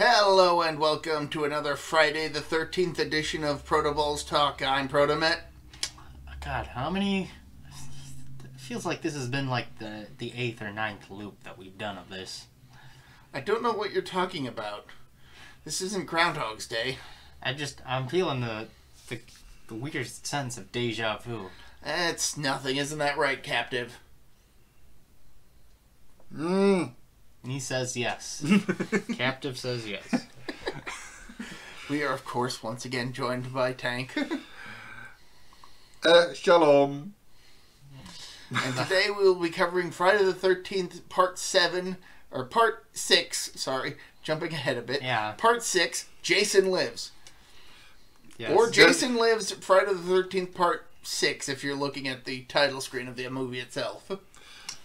Hello and welcome to another Friday the 13th edition of ProtoBalls Talk. I'm ProtoMet. God, how many... It feels like this has been like the 8th or 9th loop that we've done of this. I don't know what you're talking about. This isn't Groundhog's Day. I'm feeling the weird sense of deja vu. It's nothing, isn't that right, Captive? He says yes. Captive says yes. We are, of course, once again joined by Tank. Shalom. And today we will be covering Friday the 13th, Part 6, sorry, jumping ahead a bit. Yeah. Part 6, Jason Lives. Yes. Or Jason Lives, Friday the 13th, Part 6, if you're looking at the title screen of the movie itself.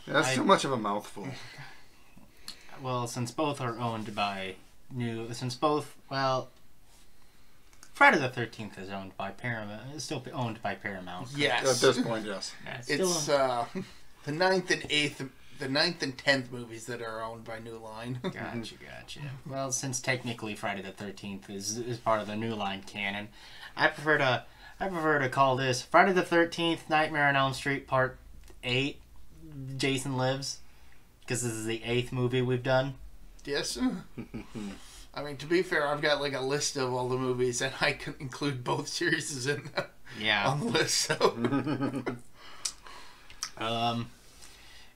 That's too much of a mouthful. Well, since both are owned by Friday the 13th is owned by Paramount. It's still owned by Paramount. Yes. At this point, yes. Yeah, It's the 9th and 8th, the 9th and 10th movies that are owned by New Line. Gotcha. Well, since technically Friday the 13th is part of the New Line canon, I prefer to call this Friday the 13th, Nightmare on Elm Street Part 8, Jason Lives, because this is the 8th movie we've done. Yes. I mean, to be fair, I've got like a list of all the movies, and I can include both series in on the list. So,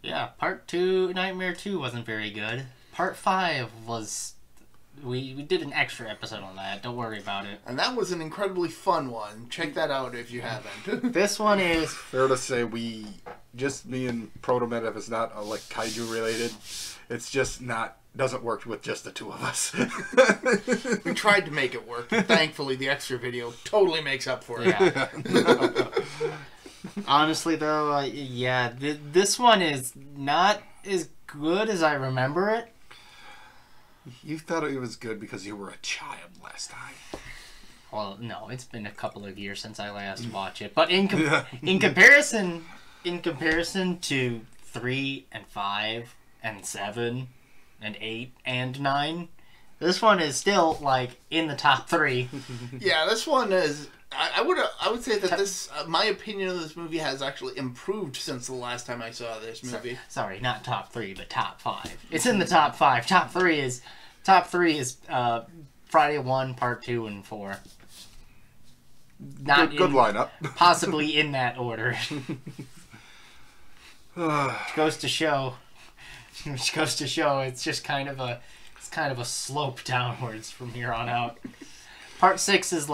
yeah, Part 2, Nightmare 2 wasn't very good. Part 5 was, we did an extra episode on that. Don't worry about it. And that was an incredibly fun one. Check that out if you haven't. This one is Fair to say, me and ProtoMet, if it's not like kaiju related, it's just not. Doesn't work with just the two of us. We tried to make it work. Thankfully, the extra video totally makes up for it. Yeah. Honestly, though, this one is not as good as I remember it. You thought it was good because you were a child last time. Well, no, it's been a couple of years since I last watched it. But in comparison to 3 and 5 and 7 and 8 and 9, this one is still like in the top 3. Yeah, this one is. I would say that this, my opinion of this movie has actually improved since the last time I saw this movie. Sorry, not top 3, but top 5. It's in the top 5. Top 3 is Friday 1, Part 2, and 4. Not good lineup. Possibly in that order. Which goes to show, it's just kind of a slope downwards from here on out. Part 6 is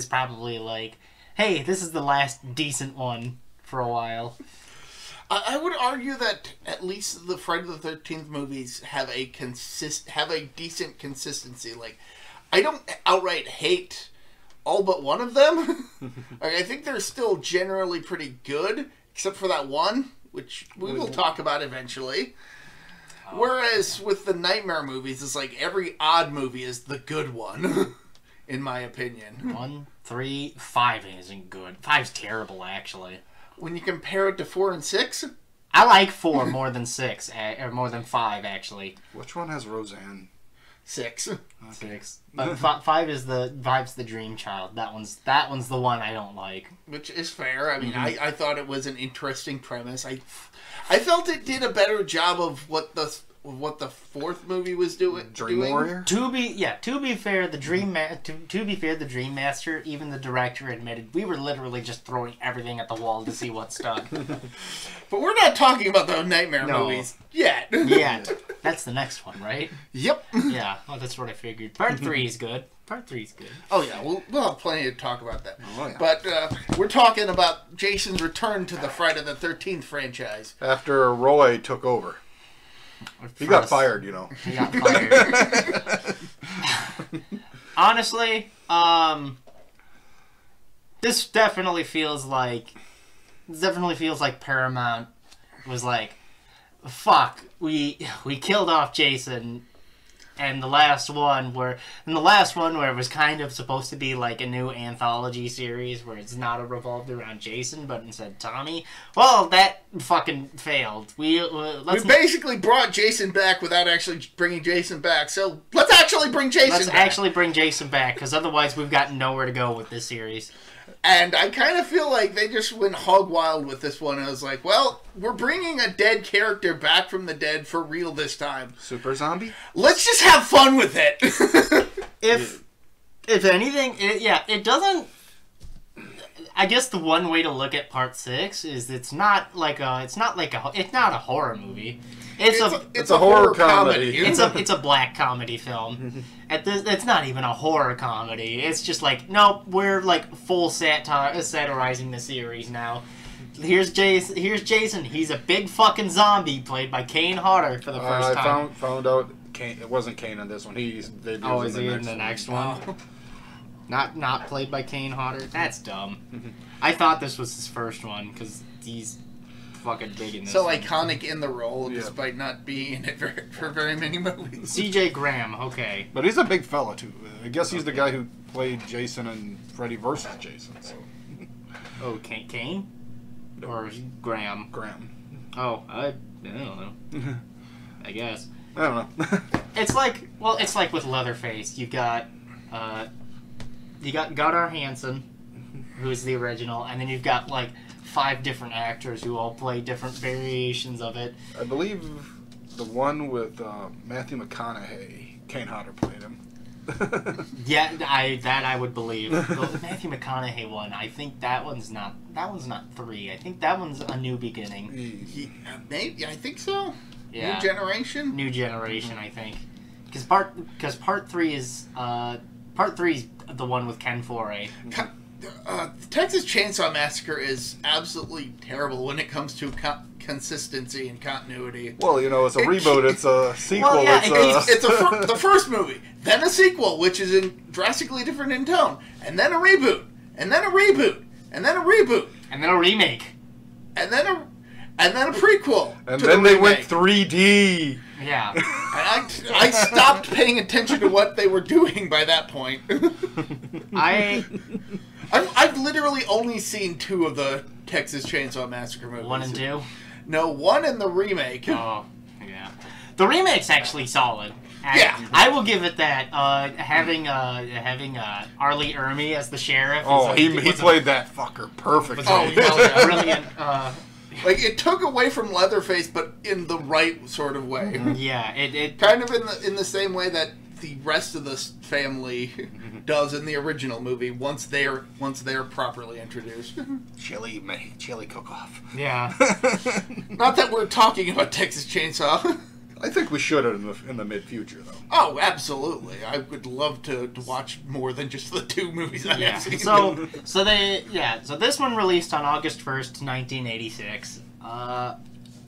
probably like, hey, this is the last decent one for a while. I would argue that at least the Friday the 13th movies have a decent consistency. Like, I don't outright hate all but one of them. I think they're still generally pretty good, except for that one, which we will talk about eventually. Whereas with the Nightmare movies, it's like every odd movie is the good one, in my opinion. 1, 3, 5 isn't good. 5's terrible, actually. When you compare it to 4 and 6? I like 4 more than 6, or more than 5, actually. Which one has Roseanne? 6. Okay. 6. But 5's the dream child. That one's the one I don't like. Which is fair. I mean, I thought it was an interesting premise. I felt it did a better job of what the 4th movie was doing. Dream Warrior? To be fair, the Dream Master, even the director admitted we were literally just throwing everything at the wall to see what stuck. But we're not talking about the Nightmare movies yet. Yeah, that's the next one, right? Yep. Yeah, well, that's what I figured. Part 3 is good. Part 3 is good. Oh yeah, we'll have plenty to talk about that. Oh, yeah. But we're talking about Jason's return to the Friday the 13th franchise. After Roy took over. He got fired, you know. He got fired. Honestly, this definitely feels like Paramount was like, fuck, we killed off Jason. and the last one where it was kind of supposed to be like a new anthology series where it's not revolved around Jason but instead Tommy. Well, that fucking failed. We basically brought Jason back without actually bringing Jason back. So let's actually bring Jason back. Let's actually bring Jason back, because otherwise we've got nowhere to go with this series. And I kind of feel like they just went hog wild with this one. I was like, well, we're bringing a dead character back from the dead for real this time. Super zombie? Let's just have fun with it. If anything, it doesn't... I guess the one way to look at Part 6 is it's not a horror movie. It's a horror comedy. It's a black comedy film. It's not even a horror comedy. It's just like, nope, we're like full satirizing the series now. Here's Jason. He's a big fucking zombie played by Kane Hodder for the first time. I found out it wasn't Kane in this one. Is he in the next one? Not played by Kane Hodder? That's dumb. I thought this was his first one, because he's fucking big in this. So iconic in the role, despite not being in it for very many movies. C.J. Graham, okay. But he's a big fella, too. I guess he's the guy who played Jason and Freddy vs. Jason. So. Oh, Kane? Or Graham? Graham. Oh, I don't know. I guess. I don't know. It's like with Leatherface. You got Gunnar Hansen, who's the original, and then you've got like 5 different actors who all play different variations of it. I believe the one with Matthew McConaughey, Kane Hodder played him. Yeah, I would believe. The Matthew McConaughey one, I think that one's not 3. I think that one's A New Beginning. Maybe, I think so. Yeah. New Generation, I think. Because part 3 is the one with Ken Foray. Texas Chainsaw Massacre is absolutely terrible when it comes to consistency and continuity. Well, it's a reboot. It's a sequel. Well, yeah, it's the first movie, then a sequel, which is drastically different in tone, and then a reboot, and then a reboot, and then a reboot, and then a remake, and then a prequel, and then they went 3D. Yeah. I stopped paying attention to what they were doing by that point. I've literally only seen 2 of the Texas Chainsaw Massacre movies. 1 and 2? No, 1 and the remake. Oh, yeah. The remake's actually solid. Yeah. I will give it that. Having R. Lee Ermey as the sheriff. He played that fucker perfectly. Brilliant. Like, it took away from Leatherface, but in the right sort of way. Yeah, it kind of in the same way that the rest of this family does in the original movie once they're properly introduced. Chili cook-off. Yeah. Not that we're talking about Texas Chainsaw. I think we should in the mid-future, though. Oh, absolutely. I would love to watch more than just the 2 movies I have seen. So this one released on August 1st, 1986.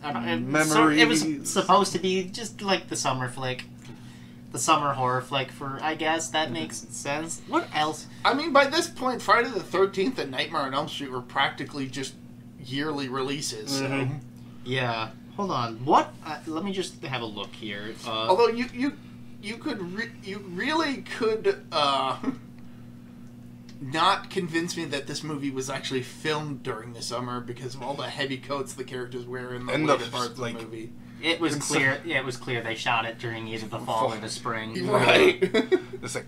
It was supposed to be just like the summer flick. The summer horror flick I guess that makes sense. What else? I mean, by this point, Friday the 13th and Nightmare on Elm Street were practically just yearly releases. So. Yeah. Hold on. What? Let me just have a look here. Although you really could not convince me that this movie was actually filmed during the summer because of all the heavy coats the characters wear in the later parts of the movie. It was clear. Yeah, it was clear they shot it during either the fall or the spring. Right. It's like,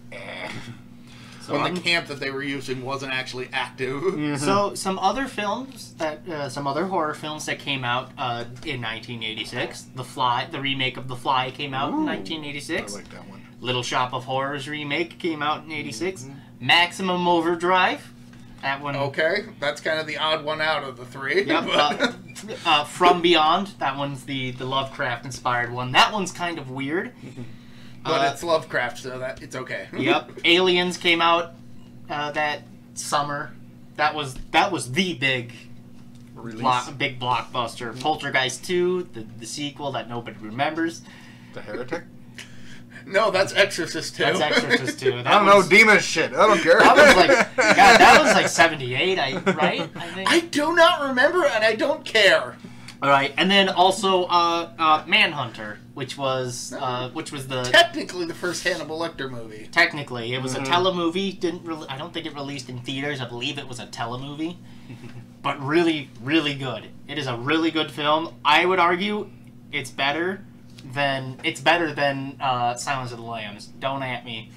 So when the camp that they were using wasn't actually active. Mm-hmm. So some other horror films that came out in 1986. The Fly, the remake of The Fly came out in 1986. I like that one. Little Shop of Horrors remake came out in '86. Maximum Overdrive. That one. Okay, that's kind of the odd one out of the 3. Yep. From Beyond. That one's the Lovecraft inspired one. That one's kind of weird. But it's Lovecraft, so it's okay. Yep. Aliens came out that summer. That was the big blockbuster. Poltergeist 2, the sequel that nobody remembers. The Heretic? No, that's Exorcist 2. That's Exorcist 2. I don't know, demon shit. I don't care. That was like 78, right? I think. I do not remember, and I don't care. All right, and then also Manhunter, which was the Technically the first Hannibal Lecter movie. technically it was a telemovie. I don't think it released in theaters. I believe it was a telemovie, but really, really good. It is a really good film. I would argue it's better than Silence of the Lambs. Don't at me.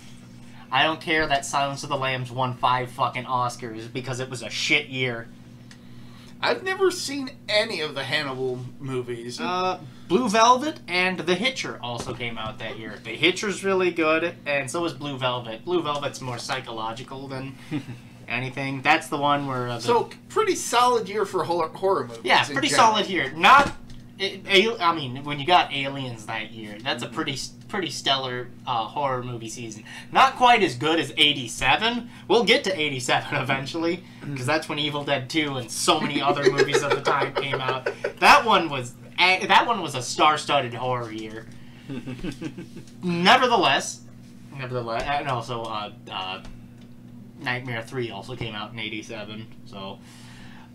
I don't care that Silence of the Lambs won 5 fucking Oscars because it was a shit year. I've never seen any of the Hannibal movies. Blue Velvet and The Hitcher also came out that year. The Hitcher's really good, and so is Blue Velvet. Blue Velvet's more psychological than anything. That's the one where... So, pretty solid year for horror movies. Yeah, pretty solid year. I mean, when you got Aliens that year, that's a pretty stellar horror movie season. Not quite as good as 87. We'll get to 87 eventually, because that's when Evil Dead 2 and so many other movies of the time came out. That one was a star-studded horror year. Nevertheless, and also Nightmare 3 also came out in 87. So.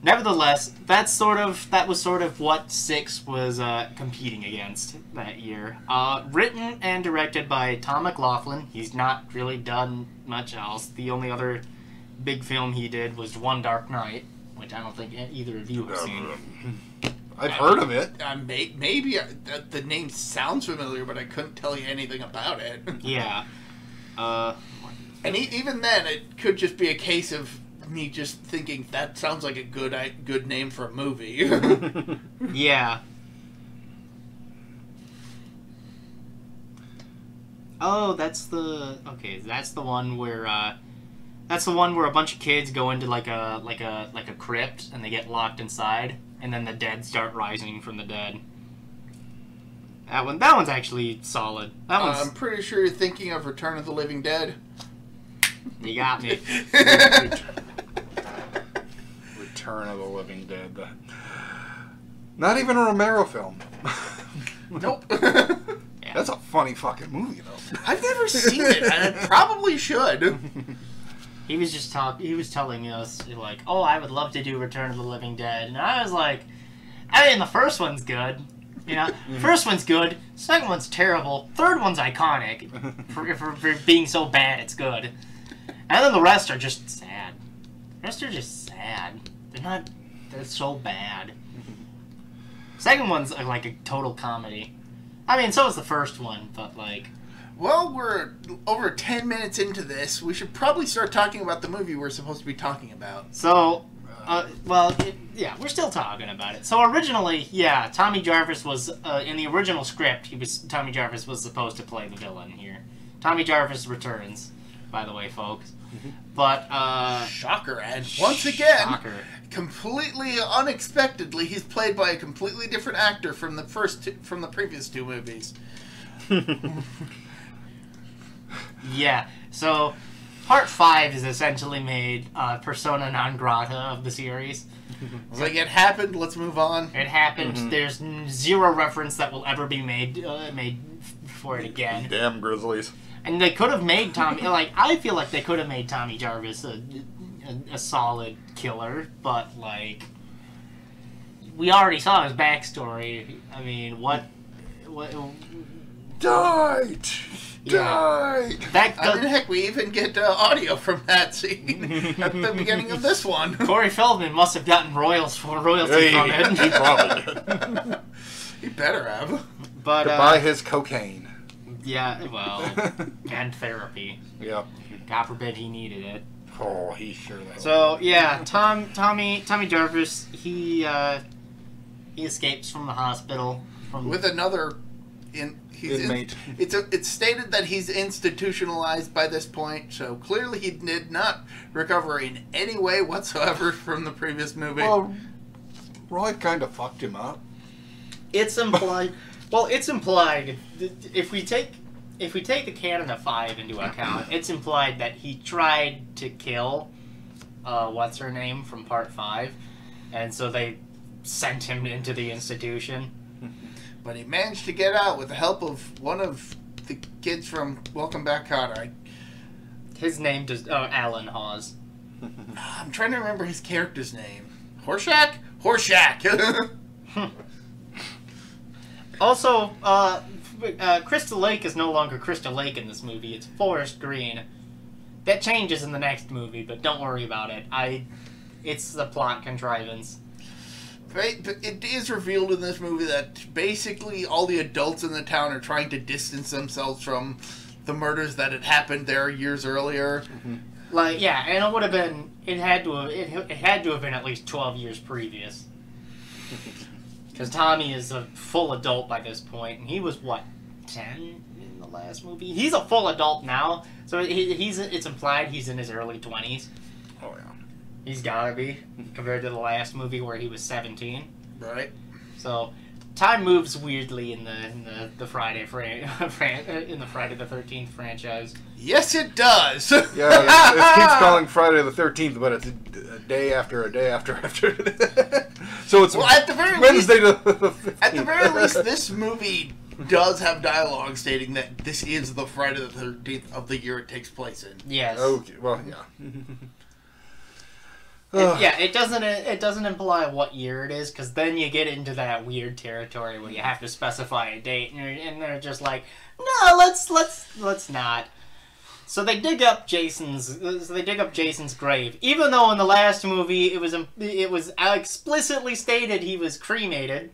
Nevertheless, that was sort of what Six was competing against that year. Written and directed by Tom McLaughlin. He's not really done much else. The only other big film he did was One Dark Night, which I don't think either of you have seen. I've heard of it. Maybe the name sounds familiar, but I couldn't tell you anything about it. Yeah. And even then, it could just be a case of me just thinking that sounds like a good name for a movie. Yeah. Oh, that's the one where a bunch of kids go into like a crypt and they get locked inside, and then the dead start rising from the dead. That one's actually solid. I'm pretty sure you're thinking of Return of the Living Dead. You got me. Return of the Living Dead. Not even a Romero film. Nope. Yeah. That's a funny fucking movie, though. I've never seen it, and I probably should. He was telling us, like, oh, I would love to do Return of the Living Dead. And I was like, I mean, the first one's good. You know, first one's good, second one's terrible, third one's iconic for being so bad it's good. And then the rest are just sad. The rest are just sad. They're so bad. Second one's like a total comedy. I mean, so is the first one, but like... Well, we're over 10 minutes into this. We should probably start talking about the movie we're supposed to be talking about. So, we're still talking about it. So originally, yeah, Tommy Jarvis was, in the original script, Tommy Jarvis was supposed to play the villain here. Tommy Jarvis returns, by the way, folks. But, Shocker, and once again, shocker. Completely unexpectedly, he's played by a completely different actor from the previous 2 movies. Yeah, so Part 5 is essentially made persona non grata of the series. It's like, it happened, let's move on. It happened. Mm-hmm. There's zero reference that will ever be made for it again. Damn Grizzlies. And they could have made Tommy... Like, I feel like they could have made Tommy Jarvis a solid killer, but, like... We already saw his backstory. I mean, what Died! Yeah. Heck, we even get audio from that scene at the beginning of this one. Corey Feldman must have gotten royalty from it. He probably did. He better have. But, to buy his cocaine. Yeah, well, and therapy. Yep. God forbid he needed it. Oh, he sure that. So yeah, Tommy Jarvis, he escapes from the hospital with another inmate. It's stated that he's institutionalized by this point, so clearly he did not recover in any way whatsoever from the previous movie. Well, Roy kind of fucked him up. It's implied. Well, it's implied. If we take the Canada 5 into account, it's implied that he tried to kill what's her name from Part 5, and so they sent him into the institution. But he managed to get out with the help of one of the kids from Welcome Back, Kotter. His name does Alan Hawes. I'm trying to remember his character's name. Horshack? Horshack! Also, Crystal Lake is no longer Crystal Lake in this movie. It's Forest Green. That changes in the next movie, but don't worry about it. It's the plot contrivance. Right, it is revealed in this movie that basically all the adults in the town are trying to distance themselves from the murders that had happened there years earlier. Mm-hmm. Like, yeah, and it would have been. It had to have been at least 12 years previous. Because Tommy is a full adult by this point, and he was what, 10 in the last movie? He's a full adult now, so it's implied he's in his early 20s. Oh yeah. He's gotta be, compared to the last movie where he was 17. Right. So, time moves weirdly in the Friday in the Friday the 13th franchise. Yes, it does. Yeah, it keeps calling Friday the 13th, but it's a day after a day after. So it's at the very Wednesday least, to the 15th. At the very least, this movie does have dialogue stating that this is the Friday the 13th of the year it takes place in. Yes. Okay. Well, yeah. It doesn't imply what year it is, because then you get into that weird territory where you have to specify a date, and they're just like, no, let's not. So they dig up Jason's grave, even though in the last movie it was explicitly stated he was cremated.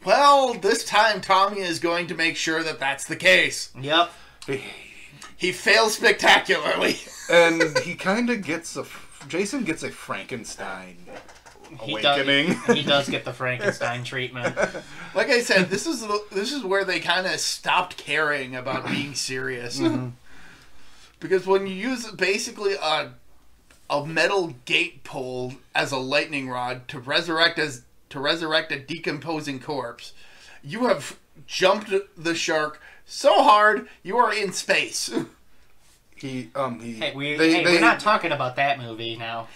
Well, this time Tommy is going to make sure that that's the case. Yep. He fails spectacularly. And he kind of gets Jason gets a Frankenstein awakening. He does get the Frankenstein treatment. Like I said, this is where they kind of stopped caring about being serious. Mm-hmm. Because when you use basically a metal gate pole as a lightning rod to resurrect a decomposing corpse, you have jumped the shark so hard you are in space. We're not talking about that movie now.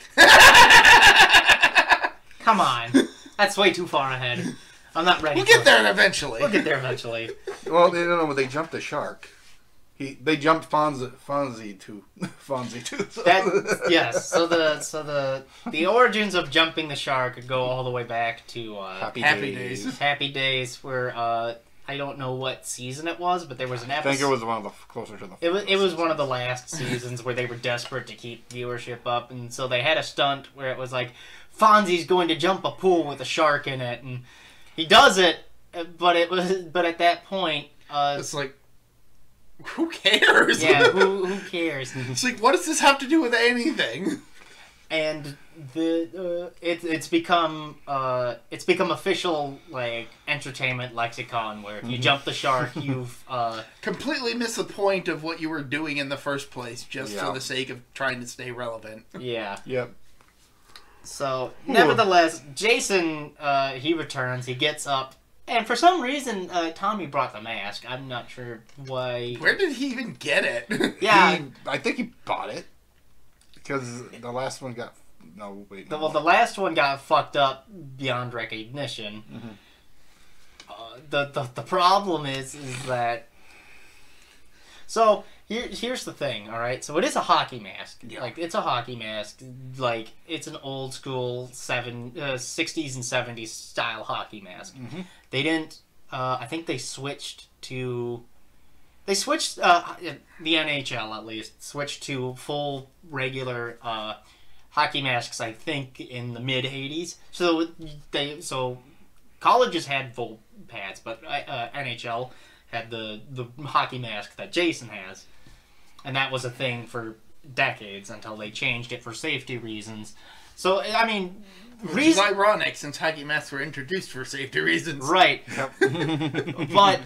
Come on, that's way too far ahead. I'm not ready. We'll get there eventually. Well, they don't know when they jumped the shark. They jumped Fonzie too. So. Yes. So the origins of jumping the shark go all the way back to Happy Days. Happy Days, where I don't know what season it was, but there was an episode. I think it was one of the closer to the. It was one of the last seasons where they were desperate to keep viewership up, and so they had a stunt where it was like Fonzie's going to jump a pool with a shark in it, and he does it, but at that point, it's like, who cares? Yeah, who cares? It's like, what does this have to do with anything? And it's become official, like, entertainment lexicon, where if you jump the shark, you've completely missed the point of what you were doing in the first place, just for the sake of trying to stay relevant. Yeah. Yep. So, nevertheless, Jason, he returns, he gets up, and for some reason, Tommy brought the mask. I'm not sure why. Where did he even get it? Yeah. I think he bought it. Because the last one got... No, wait. No. Well, the last one got fucked up beyond recognition. Mm-hmm. The problem is that... So, here's the thing, alright? So, it is a hockey mask. Yeah. Like, it's a hockey mask. Like, it's an old school 60s and 70s style hockey mask. Mm-hmm. They didn't... I think they switched to... the NHL at least, switched to full regular hockey masks, I think, in the mid-'80s. So colleges had full pads, but NHL had the hockey mask that Jason has. And that was a thing for decades until they changed it for safety reasons. So, I mean... Which is ironic, since hockey masks were introduced for safety reasons. Right. Yep. But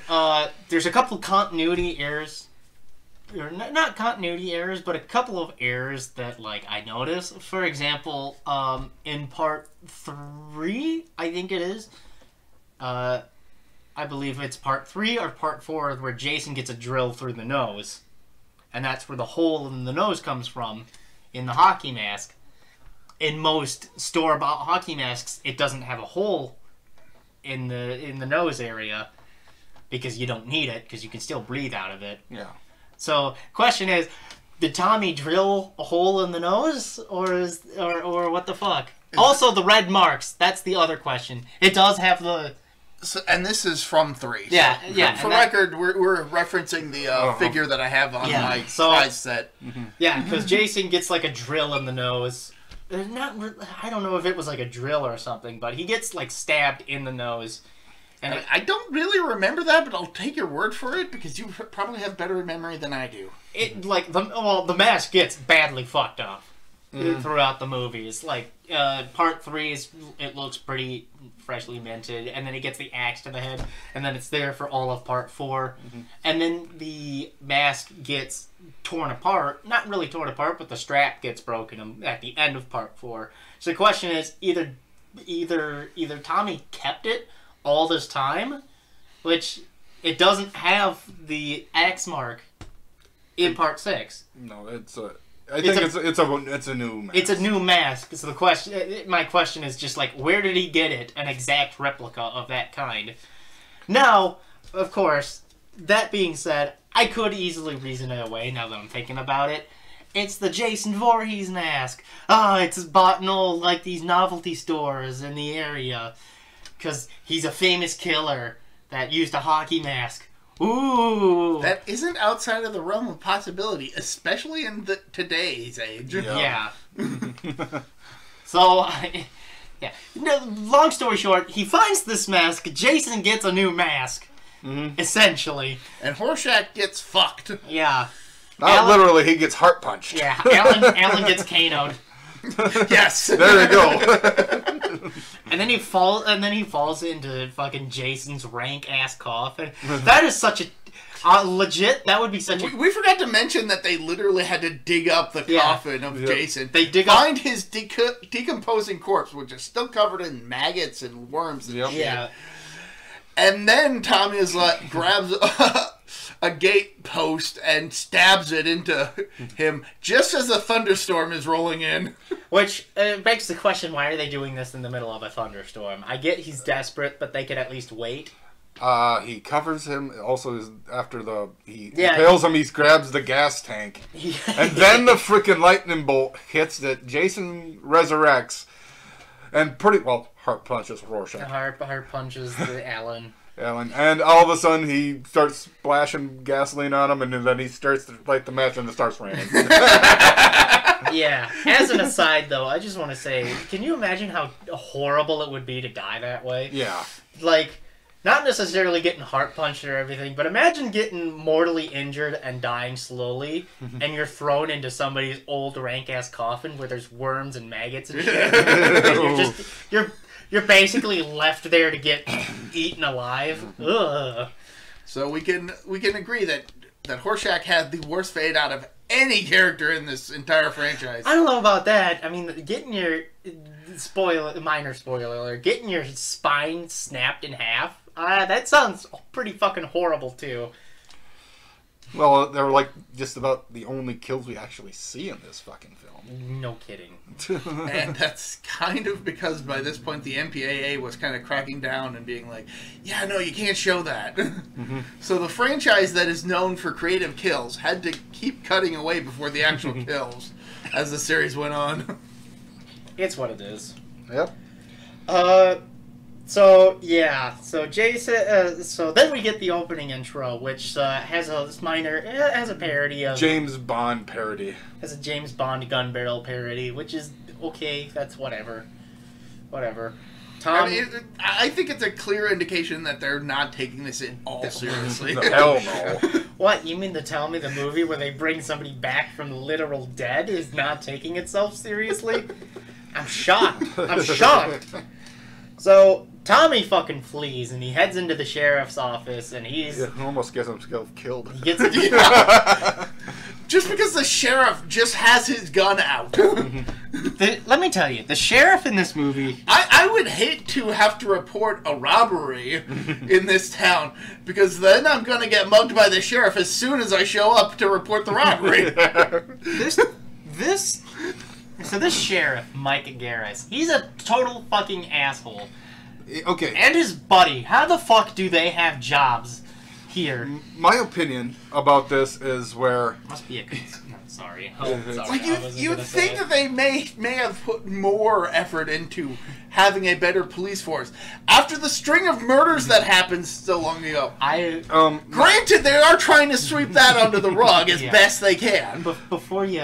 there's a couple of continuity errors. Or not continuity errors, but a couple of errors that, like, I noticed. For example, in part 3, I think it is. I believe it's part 3 or part 4 where Jason gets a drill through the nose. And that's where the hole in the nose comes from in the hockey mask. In most store-bought hockey masks, it doesn't have a hole in the nose area because you don't need it, because you can still breathe out of it. Yeah. So, question is, did Tommy drill a hole in the nose, or what the fuck? Also, the red marks. That's the other question. It does have the So, and this is from 3. Yeah, so yeah. For record, we're referencing the figure that I have on my prize set. Yeah, because Jason gets like a drill in the nose. I don't know if it was like a drill or something, but he gets like stabbed in the nose. And I don't really remember that, but I'll take your word for it because you probably have better memory than I do. The mask gets badly fucked up throughout the movies. Like part 3 it looks pretty freshly minted, and then he gets the axe to the head, and then it's there for all of part 4, and then the mask gets torn apart. Not really torn apart, but the strap gets broken at the end of part 4. So the question is either Tommy kept it all this time, which it doesn't have the axe mark in part 6. No, I think it's a new mask. It's a new mask. So my question is just like, where did he get it? An exact replica of that kind. Now, of course, that being said, I could easily reason it away now that I'm thinking about it. It's the Jason Voorhees mask. It's bought in all like these novelty stores in the area. Because he's a famous killer that used a hockey mask. Ooh! That isn't outside of the realm of possibility, especially in today's age. Yeah. So, yeah. Long story short, he finds this mask. Jason gets a new mask, essentially. And Horshack gets fucked. Yeah. Not literally, he gets heart punched. Yeah, Alan gets KO'd. Yes. There you go. And then he falls into fucking Jason's rank ass coffin. That is such a legit. That would be such a. We forgot to mention that they literally had to dig up the coffin of Jason. They find his decomposing corpse, which is still covered in maggots and worms and shit. Yeah. And then Tommy is grabs a gate post and stabs it into him just as a thunderstorm is rolling in. Which begs the question, why are they doing this in the middle of a thunderstorm? I get he's desperate, but they could at least wait. He covers him. Also, after he impales him, he grabs the gas tank. And then the freaking lightning bolt hits that Jason resurrects. And heart punches Rorschach. Heart punches the Alan. And all of a sudden he starts splashing gasoline on him, and then he starts to light the match, and it starts raining. Yeah. As an aside, though, I just want to say, can you imagine how horrible it would be to die that way? Yeah. Like, not necessarily getting heart punched or everything, but imagine getting mortally injured and dying slowly, and you're thrown into somebody's old rank-ass coffin where there's worms and maggots and shit. And you're basically left there to get eaten alive. Ugh. So we can agree that Horshack had the worst fate out of any character in this entire franchise. I don't know about that. I mean, getting your minor spoiler alert, getting your spine snapped in half. That sounds pretty fucking horrible too. Well, they're like just about the only kills we actually see in this fucking film. No kidding. And that's kind of because by this point the MPAA was kind of cracking down and being like, yeah, no, you can't show that. So the franchise that is known for creative kills had to keep cutting away before the actual kills as the series went on. It's what it is. Yep. So Jason. So then we get the opening intro, which has a parody of James Bond parody. Has a James Bond gun barrel parody, which is okay. That's whatever. Tom, I think it's a clear indication that they're not taking this at all seriously. Hell no. What, you mean to tell me the movie where they bring somebody back from the literal dead is not taking itself seriously? I'm shocked. So Tommy fucking flees and he heads into the sheriff's office and he almost gets himself killed. He gets just because the sheriff just has his gun out. Let me tell you, the sheriff in this movie... I would hate to have to report a robbery in this town, because then I'm going to get mugged by the sheriff as soon as I show up to report the robbery. So this sheriff, Mike Garris, he's a total fucking asshole. Okay. And his buddy, how the fuck do they have jobs? here. My opinion about this is where... Must be a... No, sorry. Oh, sorry. Like you think that they may have put more effort into having a better police force after the string of murders that happened so long ago. Granted, they are trying to sweep that under the rug as best they can. Before you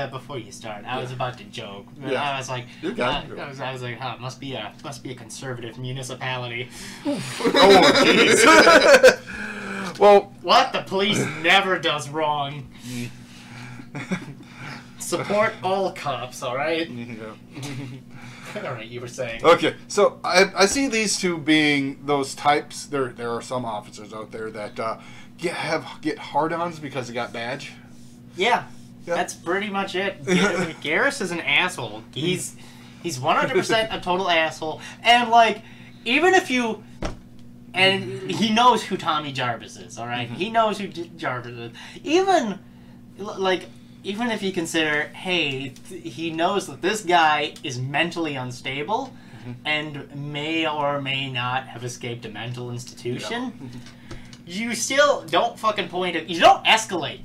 start, I was about to joke. Yeah. I was like, I was like, it must be a conservative municipality. Oh, jeez. Well, what? The police never does wrong. Support all cops, alright? Yeah. Alright, you were saying. Okay, so I see these two being those types. There are some officers out there that get hard-ons because they got badge. Yeah, that's pretty much it. Garrus is an asshole. He's 100% a total asshole. And, like, even if you... And he knows who Tommy Jarvis is, alright? He knows who Jarvis is. Even if you consider, hey, he knows that this guy is mentally unstable and may or may not have escaped a mental institution, you still don't fucking point it. You don't escalate.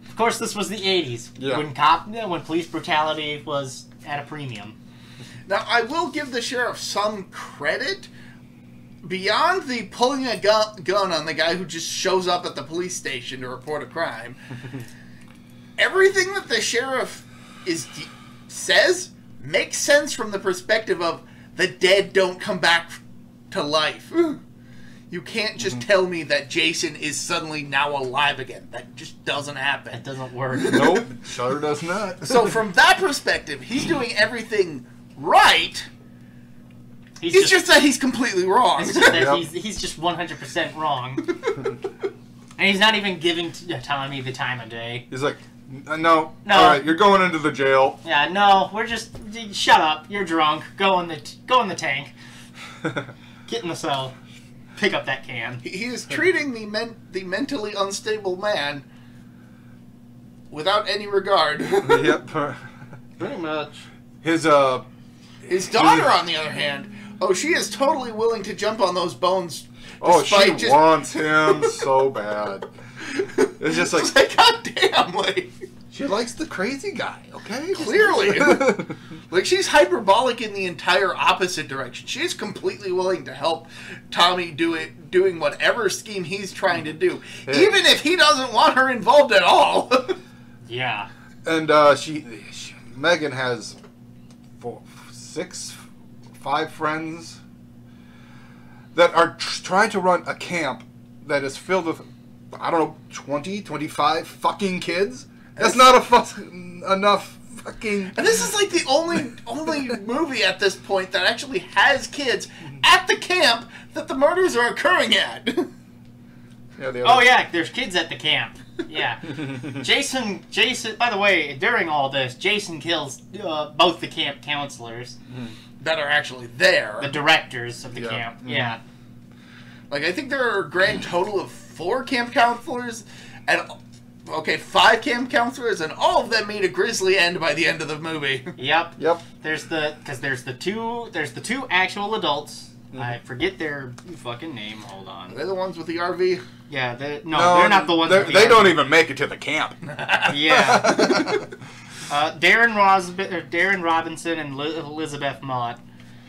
Of course, this was the 80s, when police brutality was at a premium. Now, I will give the sheriff some credit. Beyond the pulling a gun on the guy who just shows up at the police station to report a crime, everything that the sheriff says makes sense from the perspective of the dead don't come back to life. You can't just tell me that Jason is suddenly now alive again. That just doesn't happen. It doesn't work. Nope, sure does not. So from that perspective, he's doing everything right. It's just that he's completely wrong. It's just that he's just 100% wrong. And he's not even giving Tommy the time of day. He's like, no. All right, you're going into the jail. Yeah, no, we're just... Shut up. You're drunk. Go in the tank. Get in the cell. Pick up that can. He is treating the mentally unstable man without any regard. Yep. Pretty much. His daughter, on the other hand... Oh, she is totally willing to jump on those bones. Oh, she wants him so bad. It's just like God damn, like... She likes the crazy guy, okay? Clearly. Like, she's hyperbolic in the entire opposite direction. She's completely willing to help Tommy doing whatever scheme he's trying to do. Yeah. Even if he doesn't want her involved at all. Yeah. And Megan has 5 friends that are trying to run a camp that is filled with, I don't know, 20, 25 fucking kids. That's not enough fucking... And this is like the only movie at this point that actually has kids at the camp that the murders are occurring at. Yeah, there's kids at the camp. Yeah. Jason, by the way, during all this, Jason kills both the camp counselors. That are actually there. The directors of the camp. Yeah. Like, I think there are a grand total of 4 camp counselors, and 5 camp counselors, and all of them meet a grisly end by the end of the movie. Yep. There's the two actual adults. I forget their fucking name. Hold on. Are they the ones with the RV? Yeah. They're not the ones. They don't even make it to the camp. Yeah. Darren Robinson and Elizabeth Mott.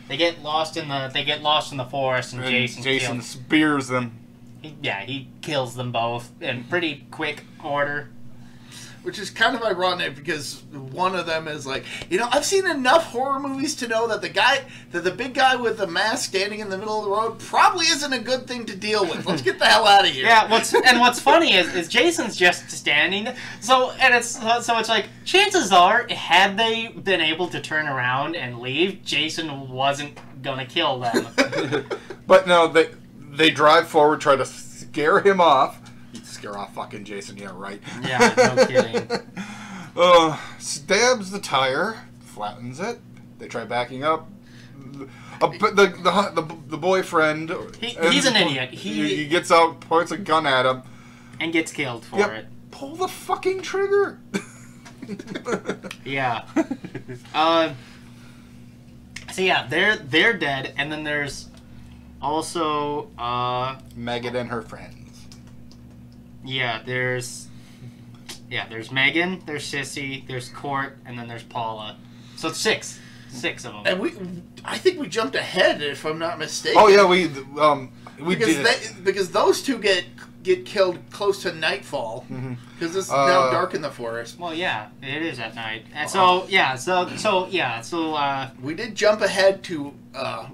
They get lost in the forest, and Jason spears them. He kills them both in pretty quick order. Which is kind of ironic because one of them is like, I've seen enough horror movies to know that the big guy with the mask standing in the middle of the road probably isn't a good thing to deal with. Let's get the hell out of here. Yeah, what's funny is Jason's just standing. So it's like, chances are, had they been able to turn around and leave, Jason wasn't gonna kill them. But no, they drive forward, try to scare him off. Scare off fucking Jason, yeah, right. Yeah, no kidding. Stabs the tire, flattens it. They try backing up. The boyfriend... He's an idiot. He gets out, points a gun at him. And gets killed for it. Pull the fucking trigger! Yeah. So yeah, they're dead, and then there's also... Megan and her friends. Yeah, there's Megan, there's Sissy, there's Court, and then there's Paula. So it's six of them. And I think we jumped ahead, if I'm not mistaken. Oh yeah, we because those two get killed close to nightfall because it's now dark in the forest. Well, yeah, it is at night, and we did jump ahead to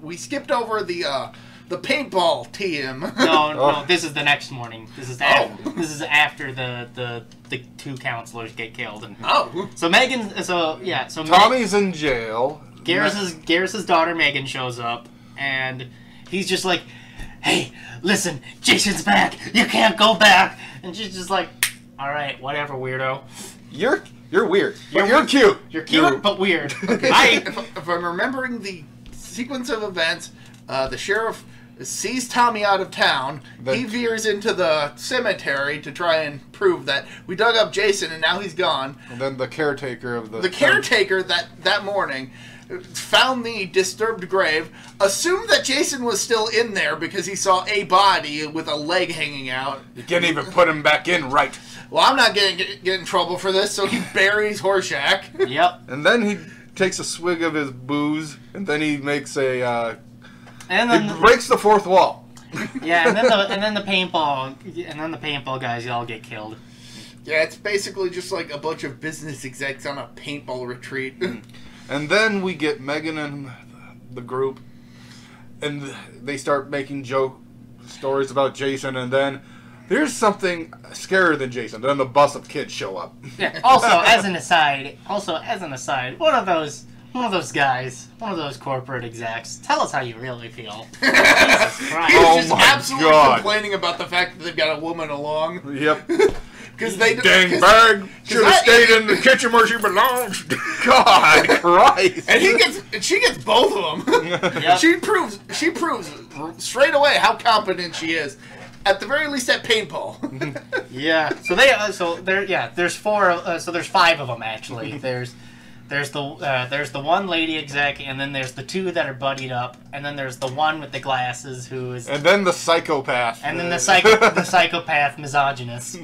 we skipped over the paintball team. No, this is the next morning. This is after the two counselors get killed. So Tommy's in jail. Garrus's daughter Megan shows up, and he's just like, "Hey, listen, Jason's back. You can't go back." And she's just like, "All right, whatever, weirdo. You're weird. You're cute. You're cute, but weird." Okay, if I'm remembering the sequence of events, the sheriff sees Tommy out of town. He veers into the cemetery to try and prove that we dug up Jason and now he's gone. And then the caretaker of the caretaker that morning found the disturbed grave, assumed that Jason was still in there because he saw a body with a leg hanging out. You can't even put him back in right. Well, I'm not getting in trouble for this, so he buries Horshack. Yep. And then he takes a swig of his booze, and then he makes he breaks the fourth wall. Yeah, and then the paintball guys all get killed. Yeah, it's basically just like a bunch of business execs on a paintball retreat. And then we get Megan and the group, and they start making stories about Jason, and then there's something scarier than Jason. Then the bus of kids show up. Yeah. Also, as an aside, one of those guys, one of those corporate execs, tell us how you really feel. Jesus Christ. He's just absolutely complaining about the fact that they've got a woman along. Yep. Dang bag should have stayed in the kitchen where she belongs. God Christ! And she gets both of them. Yep. She proves straight away how competent she is. At the very least, at paintball. Yeah. There's five of them actually. There's the one lady exec, and then there's the two that are buddied up, and then there's the one with the glasses who is. And then the psychopath. And then the psychopath misogynist.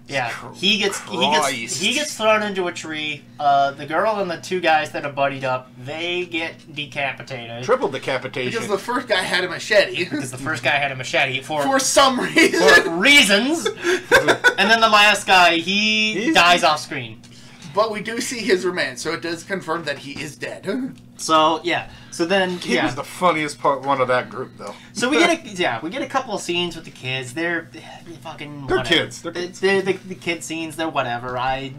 Yeah, he gets thrown into a tree. The girl and the two guys that are buddied up, they get decapitated. Triple decapitation. Because the first guy had a machete. For some reason. For reasons. And then the last guy, he dies off screen. But we do see his remains, so it does confirm that he is dead. So yeah. So then he was the funniest one of that group, though. So we get a couple of scenes with the kids. They're fucking. They're whatever. Kids. They're kids. They're the kid scenes. They're whatever. I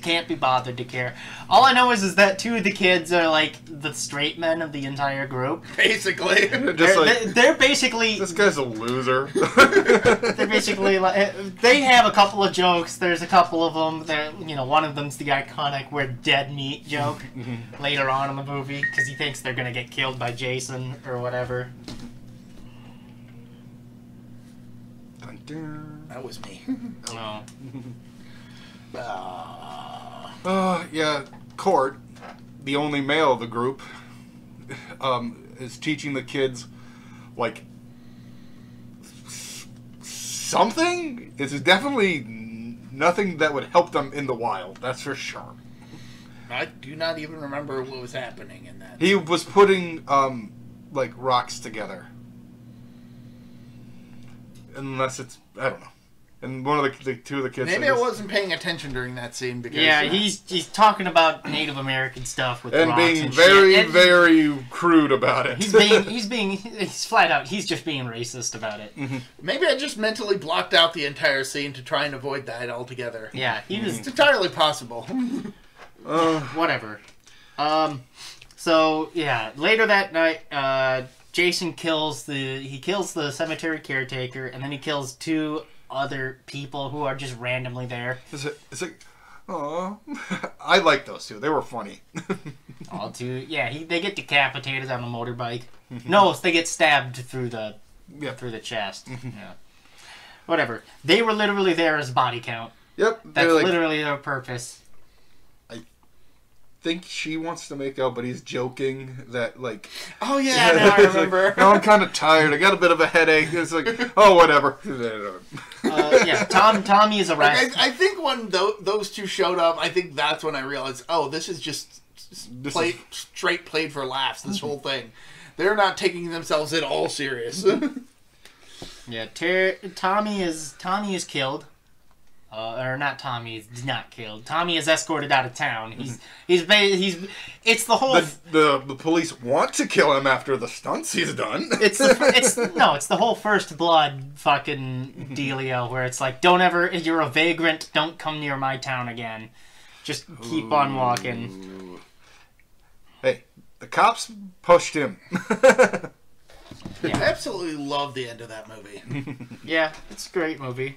can't be bothered to care. All I know is that two of the kids are like the straight men of the entire group. Basically, they're basically. This guy's a loser. They're basically like they have a couple of jokes. There's a couple of them. One of them's the iconic "we're dead meat" joke later on in the movie because he thinks they're gonna get killed by Jason or whatever. That was me. Oh. Yeah. Court, the only male of the group, is teaching the kids, like, something. It's definitely nothing that would help them in the wild. That's for sure. I do not even remember what was happening in that. He was putting, like, rocks together. Unless it's, I don't know. And one of the two of the kids. Maybe I wasn't paying attention during that scene because. Yeah, he's talking about Native American stuff with and rocks being and very shit. very crude about it. He's flat out. He's just being racist about it. Mm-hmm. Maybe I just mentally blocked out the entire scene to try and avoid that altogether. Yeah, he was. It's entirely possible. Whatever. So yeah, later that night, Jason kills the cemetery caretaker, and then he kills two other people who are just randomly there. Is it? Aw, I like those two. They were funny. All two, yeah. They get decapitated on a motorbike. No, they get stabbed through the chest. Yeah. Whatever. They were literally there as body count. Yep. That's literally their purpose. think she wants to make out, but he's joking that, like... Oh, yeah, now I remember. Like, no, I'm kind of tired. I got a bit of a headache. It's like, oh, whatever. Yeah, Tommy is arrested. I think when those two showed up, I think that's when I realized, oh, this is just straight played for laughs, this whole thing. They're not taking themselves at all serious. Yeah, Tommy is killed. Or not Tommy is not killed. Tommy is escorted out of town. It's the whole... The police want to kill him after the stunts he's done. It's the whole First Blood fucking dealio where it's like, you're a vagrant, don't come near my town again. Just keep on walking. Hey, the cops pushed him. I absolutely love the end of that movie. Yeah, it's a great movie.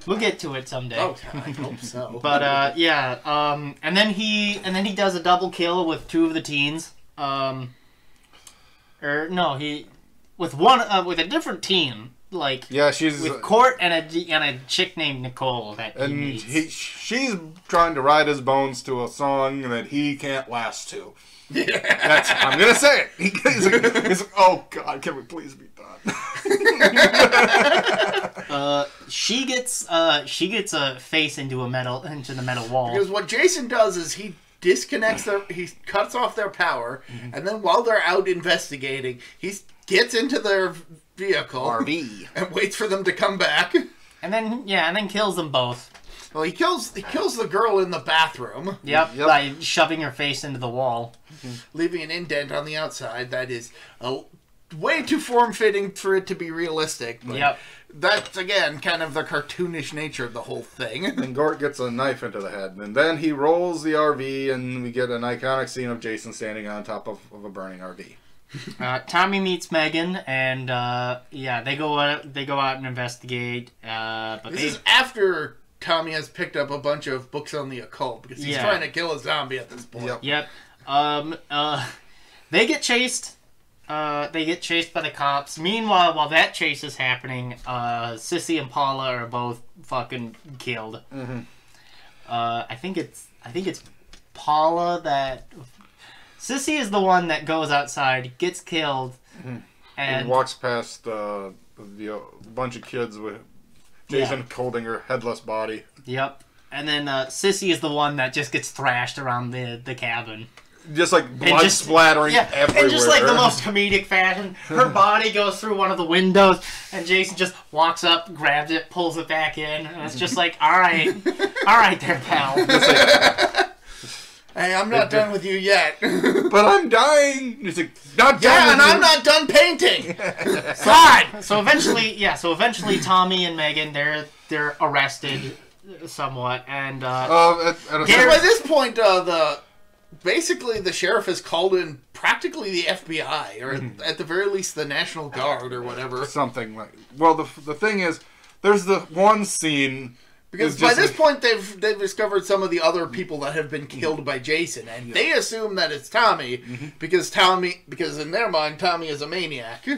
We'll get to it someday. Oh, I hope so. But and then he does a double kill with two of the teens. With a different team. Like, yeah, she's with Court and a chick named Nicole that he meets. She's trying to ride his bones to a song that he can't last to. Yeah. I'm gonna say it. He's like, oh God, can we please be done? She gets a face into the metal wall. Because what Jason does is he cuts off their power, and then while they're out investigating, he gets into their vehicle RV and waits for them to come back. And then kills them both. Well, he kills the girl in the bathroom. Yep. By shoving her face into the wall, leaving an indent on the outside that is way too form-fitting for it to be realistic. But that's, again, kind of the cartoonish nature of the whole thing. And Gort gets a knife into the head. And then he rolls the RV, and we get an iconic scene of Jason standing on top of a burning RV. Tommy meets Megan, and they go out and investigate. But this is after Tommy has picked up a bunch of books on the occult, because he's trying to kill a zombie at this point. Yep. They get chased. They get chased by the cops. Meanwhile, while that chase is happening, Sissy and Paula are both fucking killed. Mm-hmm. I think it's Paula that... Sissy is the one that goes outside, gets killed, and walks past a bunch of kids with Jason holding her headless body. Yep. And then Sissy is the one that just gets thrashed around the cabin. Just like blood splattering everywhere. And just like the most comedic fashion. Her body goes through one of the windows, and Jason just walks up, grabs it, pulls it back in, and it's just like, all right there, pal. Hey, I'm not done with you yet. But I'm dying. He's like, not done. Yeah, and I'm not done painting. God. So eventually, Tommy and Megan they're arrested somewhat, and by this point, basically the sheriff has called in practically the FBI, or at the very least the National Guard or whatever. Something like. Well, the thing is, there's the one scene. Because by this point, they've discovered some of the other people that have been killed by Jason, and they assume that it's Tommy, because in their mind, Tommy is a maniac.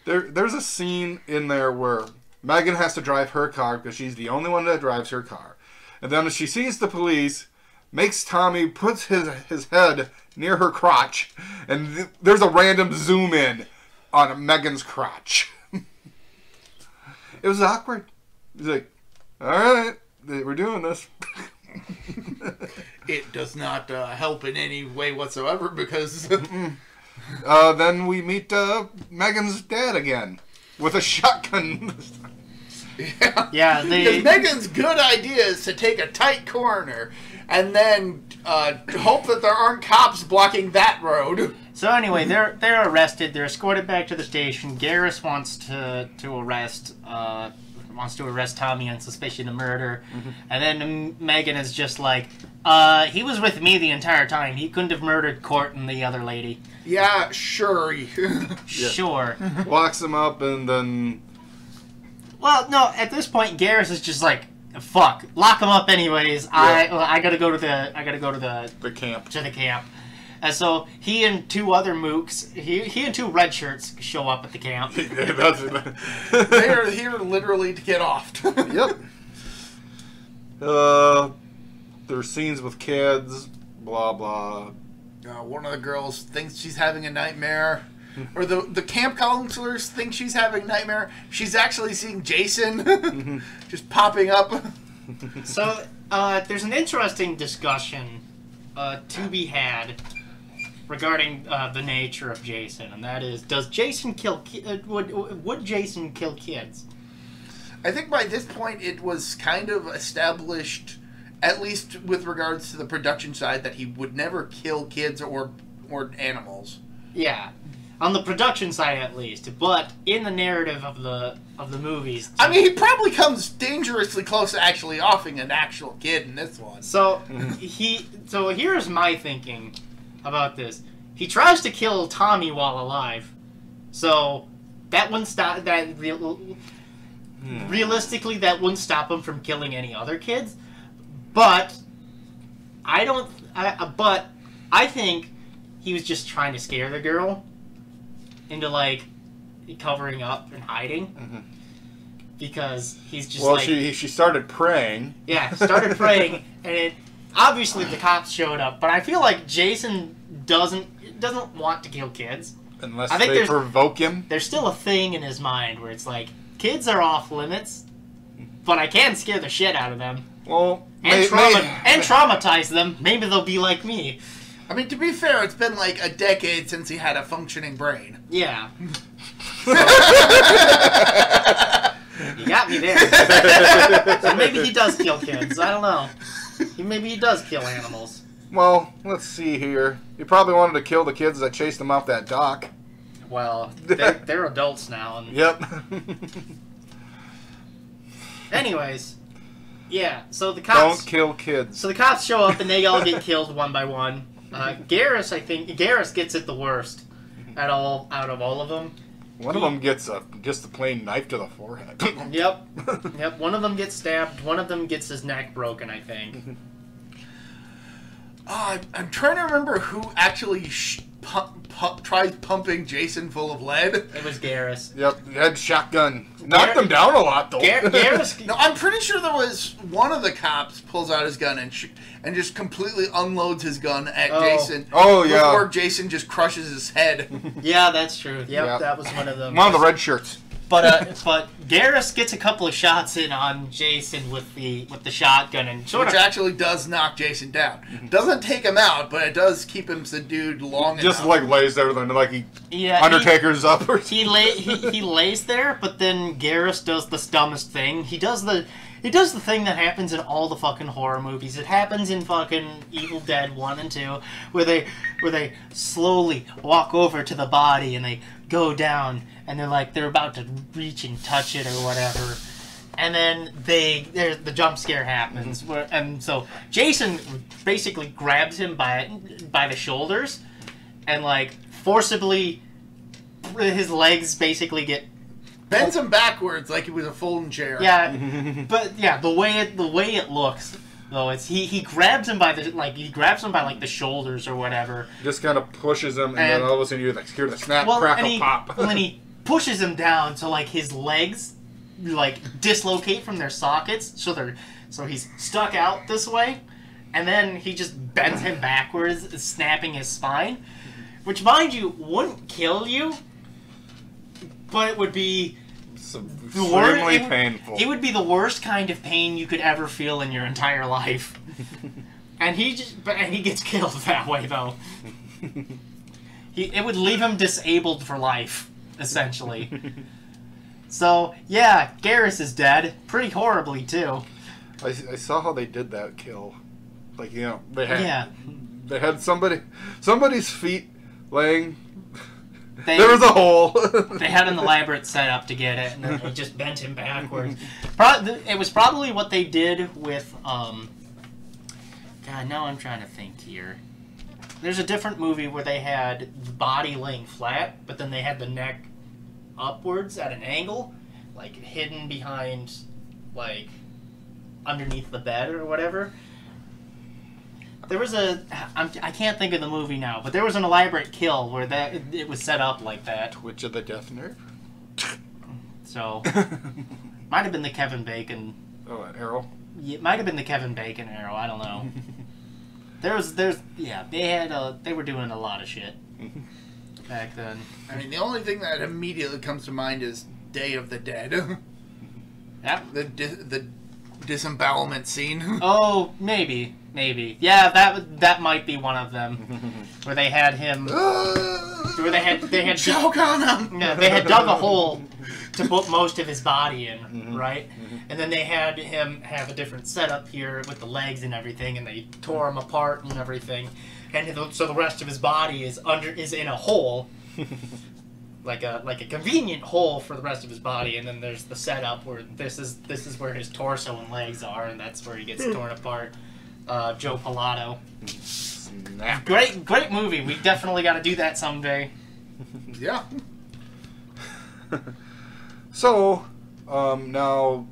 There's a scene in there where Megan has to drive her car, because she's the only one that drives her car. And then she sees the police, makes Tommy, puts his head near her crotch, and there's a random zoom in on Megan's crotch. It was awkward. He's like, all right, we're doing this. It does not help in any way whatsoever, because... then we meet Megan's dad again with a shotgun. Because Megan's good idea is to take a tight corner and then hope that there aren't cops blocking that road. So anyway, they're arrested. They're escorted back to the station. Garrus wants to arrest Tommy on suspicion of murder. And then Megan is just like, he was with me the entire time. He couldn't have murdered Court and the other lady. Yeah, sure. Sure. Locks him up and then... Well, no, at this point, Garrus is just like, fuck, lock him up anyways. I gotta go to the camp. To the camp. And so he and two other mooks, he and two red shirts show up at the camp. They are here literally to get offed. Yep. there's scenes with kids, blah, blah. One of the girls thinks she's having a nightmare. Or the camp counselors think she's having a nightmare. She's actually seeing Jason just popping up. So, there's an interesting discussion to be had regarding the nature of Jason, and that is, does Jason kill would Jason kill kids? I think by this point it was kind of established, at least with regards to the production side, that he would never kill kids or animals. Yeah. On the production side, at least, but in the narrative of the movies, I mean, he probably comes dangerously close to actually offing an actual kid in this one. So So here's my thinking about this. He tries to kill Tommy while alive, so that wouldn't stop. Realistically, that wouldn't stop him from killing any other kids. But But I think he was just trying to scare the girl into, like, covering up and hiding, because he's just she started praying. Yeah, started praying, and obviously the cops showed up. But I feel like Jason doesn't want to kill kids unless they provoke him. There's still a thing in his mind where it's like, kids are off limits, but I can scare the shit out of them. Well, and traumatize them. Maybe they'll be like me. I mean, to be fair, it's been like a decade since he had a functioning brain. Yeah. You got me there. So maybe he does kill kids. I don't know. Maybe he does kill animals. Well, let's see here. He probably wanted to kill the kids that chased him off that dock. Well, they're adults now. And... Yep. Anyways, yeah. So the cops don't kill kids. So the cops show up and they all get killed one by one. Garrus gets it the worst out of all of them. One of them gets just a plain knife to the forehead. Yep. One of them gets stabbed. One of them gets his neck broken, I think. I'm trying to remember who actually tried pumping Jason full of lead. It was Garrus. Yep, he had shotgun. Knocked him down a lot, though. Garrus. No, I'm pretty sure there was one of the cops pulls out his gun and just completely unloads his gun at Jason. Oh, yeah. Before Jason just crushes his head. Yeah, that's true. Yep, that was one of them. One of the red shirts. But Garrus gets a couple of shots in on Jason with the shotgun, and which actually does knock Jason down. Doesn't take him out, but it does keep him subdued long enough. Just like lays there, then like Undertaker's up. Or he lays there, but then Garrus does the dumbest thing. He does the thing that happens in all the fucking horror movies. It happens in fucking Evil Dead 1 and 2, where they slowly walk over to the body and they go down, and they're about to reach and touch it or whatever, and then the jump scare happens, and so Jason basically grabs him by the shoulders, and like forcibly his legs basically bends him backwards like he was a folding chair. Yeah, but yeah, the way it looks. though. It's he grabs him by the shoulders or whatever. Just kind of pushes him, and then all of a sudden you hear the snap, crackle, pop. And then he pushes him down, so like his legs dislocate from their sockets, so he's stuck out this way, and then he just bends him backwards, snapping his spine, which, mind you, wouldn't kill you, but it would be extremely painful. It would be the worst kind of pain you could ever feel in your entire life. And he gets killed that way, though. It would leave him disabled for life, essentially. So, yeah, Garrus is dead. Pretty horribly, too. I saw how they did that kill. Like, they had somebody's feet laying... there was a hole. They had an elaborate setup to get it, and then they just bent him backwards. It was probably what they did with, God, now I'm trying to think here. There's a different movie where they had the body laying flat, but then they had the neck upwards at an angle, like hidden behind, like, underneath the bed or whatever. There was I can't think of the movie now, but there was an elaborate kill where it was set up like that. Twitch of the death nerve? So, might have been the Kevin Bacon. Oh, an arrow? it might have been the Kevin Bacon arrow. I don't know. They were doing a lot of shit back then. I mean, the only thing that immediately comes to mind is Day of the Dead. Yep. The disembowelment scene. Oh, maybe. Yeah, that might be one of them, where they had him. Where they had choke on him. Yeah, they had dug a hole to put most of his body in, right? And then they had him have a different setup here with the legs and everything, and they tore him apart and everything, and so the rest of his body is in a hole, like a convenient hole for the rest of his body, and then there's the setup where this is where his torso and legs are, and that's where he gets torn apart. Joe Pilato. Snap. Great movie. We definitely got to do that someday. Yeah. So, now